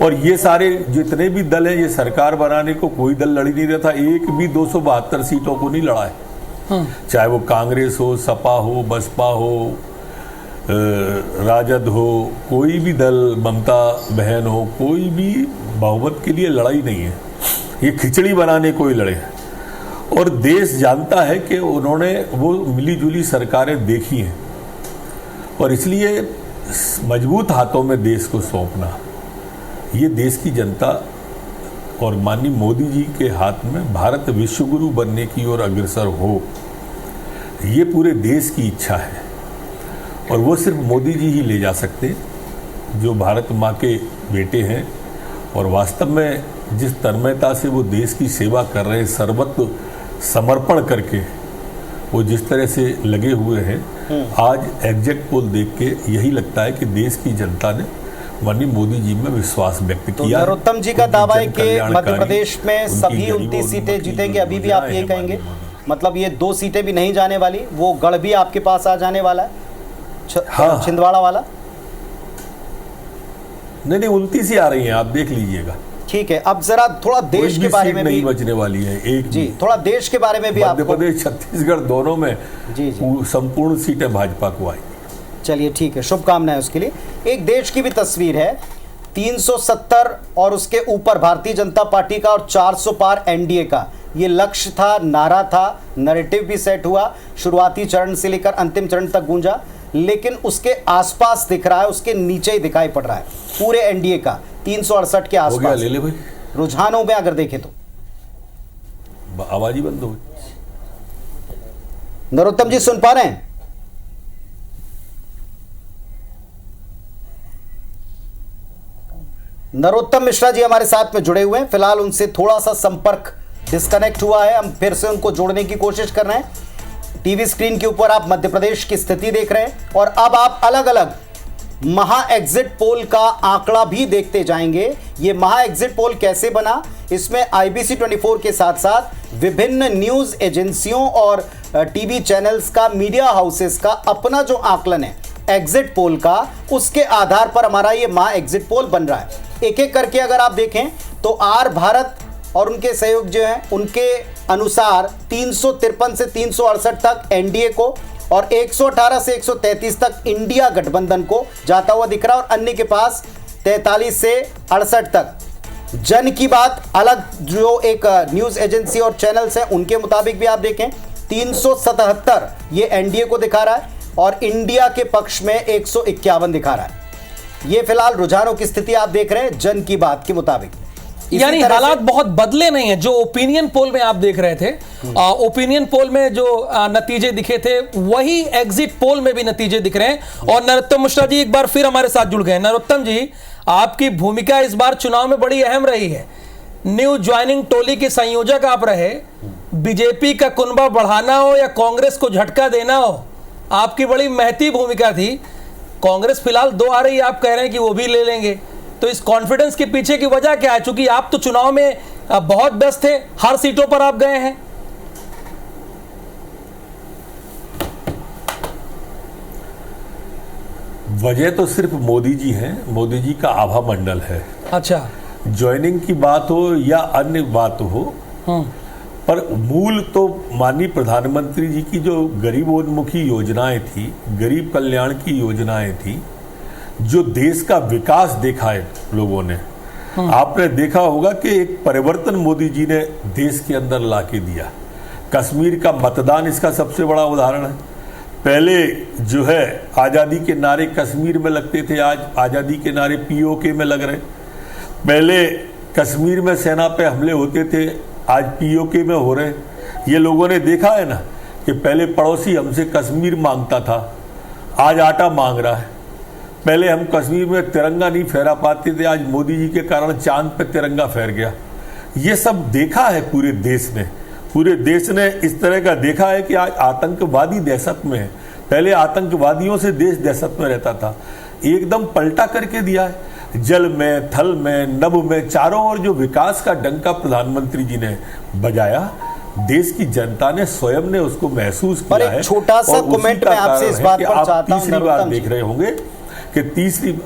और ये सारे जितने भी दल हैं, ये सरकार बनाने को कोई दल लड़ नहीं रहा था, एक भी 272 सीटों को नहीं लड़ा है। चाहे वो कांग्रेस हो, सपा हो, बसपा हो, राजद हो, कोई भी दल, ममता बहन हो, कोई भी बहुमत के लिए लड़ाई नहीं है। ये खिचड़ी बनाने को ही लड़े। और देश जानता है कि उन्होंने वो मिली जुली सरकारें देखी हैं और इसलिए मजबूत हाथों में देश को सौंपना, ये देश की जनता और माननीय मोदी जी के हाथ में भारत विश्वगुरु बनने की ओर अग्रसर हो, ये पूरे देश की इच्छा है। और वो सिर्फ मोदी जी ही ले जा सकते, जो भारत माँ के बेटे हैं और वास्तव में जिस तन्मयता से वो देश की सेवा कर रहे हैं, सर्वत्व समर्पण करके वो जिस तरह से लगे हुए हैं, आज एग्जिट पोल देख के यही लगता है कि देश की जनता ने माननीय मोदी जी में विश्वास व्यक्त किया। नरोत्तम जी का दावा है कि मध्य प्रदेश में सभी 29 सीटें जीतेंगे, अभी भी आप ये कहेंगे? मतलब ये 2 सीटें भी नहीं जाने वाली, वो गढ़ भी आपके पास आ जाने वाला है, हाँ। छिंदवाड़ा वाला? नहीं, 29 ही आ रही हैं, आप देख लीजिएगा। ठीक है, अब जरा थोड़ा देश के बारे में भी नहीं बचने वाली है एक जी, थोड़ा देश के बारे में भी मध्य प्रदेश, छत्तीसगढ़ दोनों में जी संपूर्ण सीटें भाजपा को आएंगी। चलिए ठीक है, शुभकामनाएं उसके लिए। एक देश की भी तस्वीर है, 370 और उसके ऊपर भारतीय जनता पार्टी का और 400 पार एनडीए का, ये लक्ष्य था, नारा था, नैरेटिव भी सेट हुआ, शुरुआती चरण से लेकर अंतिम चरण तक गूंजा, लेकिन उसके आसपास दिख रहा है, उसके नीचे ही दिखाई पड़ रहा है पूरे एनडीए का 368 के आसपास। ले ले भाई, रुझानों में अगर देखें तो आवाज ही बंद हो गई। नरोत्तम जी सुन पा रहे हैं? नरोत्तम मिश्रा जी हमारे साथ में जुड़े हुए हैं, फिलहाल उनसे थोड़ा सा संपर्क डिस्कनेक्ट हुआ है, हम फिर से उनको जोड़ने की कोशिश कर रहे हैं। टीवी स्क्रीन के ऊपर आप मध्य प्रदेश की स्थिति देख रहे हैं और अब आप अलग अलग महा एग्जिट पोल का आंकड़ा भी देखते जाएंगे। ये महा एग्जिट पोल कैसे बना, इसमें IBC 24 के साथ साथ विभिन्न न्यूज एजेंसियों और टीवी चैनल्स का, मीडिया हाउसेस का अपना जो आकलन है एग्जिट पोल का, उसके आधार पर हमारा ये महा एग्जिट पोल बन रहा है। एक एक करके अगर आप देखें तो आर भारत और उनके सहयोग जो हैं उनके अनुसार 353 से 368 तक एनडीए को और 118 से 133 तक इंडिया गठबंधन को जाता हुआ दिख रहा है और अन्य के पास 43 से 68 तक। जन की बात अलग जो एक न्यूज एजेंसी और चैनल्स हैं उनके मुताबिक भी आप देखें 377 ये एनडीए को दिखा रहा है और इंडिया के पक्ष में 151 दिखा रहा है। ये फिलहाल रुझानों की स्थिति आप देख रहे हैं जन की बात के मुताबिक। यानी हालात बहुत बदले नहीं है। जो ओपिनियन पोल में आप देख रहे थे, ओपिनियन पोल में जो नतीजे दिखे थे वही एग्जिट पोल में भी नतीजे दिख रहे हैं। और नरोत्तम मिश्रा जी एक बार फिर हमारे साथ जुड़ गए। नरोत्तम जी, आपकी भूमिका इस बार चुनाव में बड़ी अहम रही है। न्यू ज्वाइनिंग टोली के संयोजक आप रहे। बीजेपी का कुनबा बढ़ाना हो या कांग्रेस को झटका देना हो, आपकी बड़ी महती भूमिका थी। कांग्रेस फिलहाल 2 आ रही है, आप कह रहे हैं कि वो भी ले लेंगे, तो इस कॉन्फिडेंस के पीछे की वजह क्या है? चूंकि आप तो चुनाव में बहुत व्यस्त थे, हर सीटों पर आप गए हैं। वजह तो सिर्फ मोदी जी हैं, मोदी जी का आभा मंडल है। अच्छा, ज्वाइनिंग की बात हो या अन्य बात हो, पर मूल तो माननीय प्रधानमंत्री जी की जो गरीबोन्मुखी योजनाएं थी, गरीब कल्याण की योजनाएं थी, जो देश का विकास देखा है लोगों ने। आपने देखा होगा कि एक परिवर्तन मोदी जी ने देश के अंदर लाके दिया। कश्मीर का मतदान इसका सबसे बड़ा उदाहरण है। पहले जो है आज़ादी के नारे कश्मीर में लगते थे, आज आज़ादी के नारे पीओके में लग रहे। पहले कश्मीर में सेना पे हमले होते थे, आज पीओके में हो रहे। ये लोगों ने देखा है ना कि पहले पड़ोसी हमसे कश्मीर मांगता था, आज आटा मांग रहा है। पहले हम कश्मीर में तिरंगा नहीं फहरा पाते थे, आज मोदी जी के कारण चांद पे तिरंगा फहर गया। ये सब देखा है पूरे देश ने। पूरे देश ने इस तरह का देखा है कि आज आतंकवादी दहशत में है। पहले आतंकवादियों से देश दहशत में रहता था, एकदम पलटा करके दिया है। जल में, थल में, नभ में, चारों ओर जो विकास का डंका प्रधानमंत्री जी ने बजाया, देश की जनता ने स्वयं ने उसको महसूस किया है। छोटा सा कमेंट मैं आपसे इस बात पर चाहता हूं, तीसरी बार देख रहे होंगे कि तीसरी,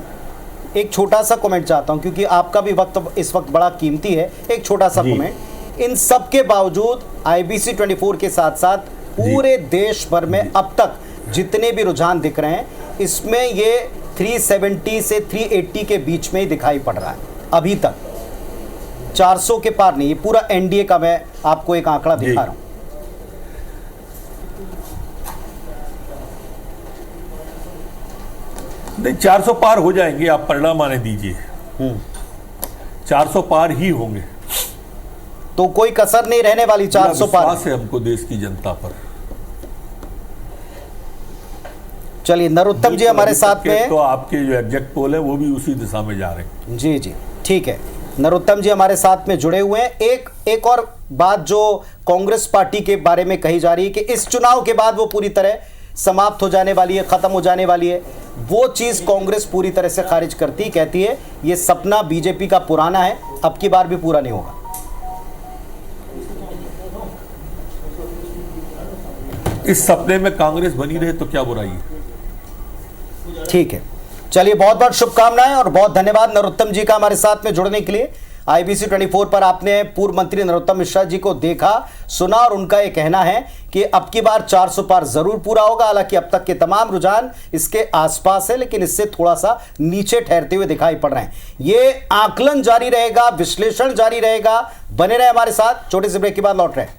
एक छोटा सा कमेंट चाहता हूं क्योंकि आपका भी वक्त इस वक्त बड़ा कीमती है। एक छोटा सा कमेंट। इन सब के बावजूद IBC 24 के साथ साथ पूरे देश भर में अब तक जितने भी रुझान दिख रहे हैं, इसमें ये 370 से 380 के बीच में ही दिखाई पड़ रहा है अभी तक। 400 के पार नहीं। ये पूरा NDA का मैं आपको एक आंकड़ा दिखा रहा हूं। नहीं, 400 पार हो जाएंगे, आप परिणाम आने दीजिए। 400 पार ही होंगे, तो कोई कसर नहीं रहने वाली। 400 पार है हमको देश की जनता पर। चलिए, नरोत्तम जी हमारे साथ में। तो आपके जो एग्जैक्ट पोल है वो भी उसी दिशा में जा रहे हैं। जी जी, ठीक है। नरोत्तम जी हमारे साथ में जुड़े हुए हैं। एक और बात जो कांग्रेस पार्टी के बारे में कही जा रही है कि इस चुनाव के बाद वो पूरी तरह समाप्त हो जाने वाली है, खत्म हो जाने वाली है, वो चीज कांग्रेस पूरी तरह से खारिज करती, कहती है ये सपना बीजेपी का पुराना है, अब की बार भी पूरा नहीं होगा। इस सपने में कांग्रेस बनी रहे तो क्या बुराई है। ठीक है, चलिए, बहुत बहुत शुभकामनाएं और बहुत धन्यवाद नरोत्तम जी का हमारे साथ में जुड़ने के लिए। IBC 24 पर आपने पूर्व मंत्री नरोत्तम मिश्रा जी को देखा, सुना और उनका यह कहना है कि अब की बार 400 पार जरूर पूरा होगा। हालांकि अब तक के तमाम रुझान इसके आसपास है, लेकिन इससे थोड़ा सा नीचे ठहरते हुए दिखाई पड़ रहे हैं। ये आकलन जारी रहेगा, विश्लेषण जारी रहेगा। बने रहे हमारे साथ। छोटे से ब्रेक के बाद लौट रहे हैं।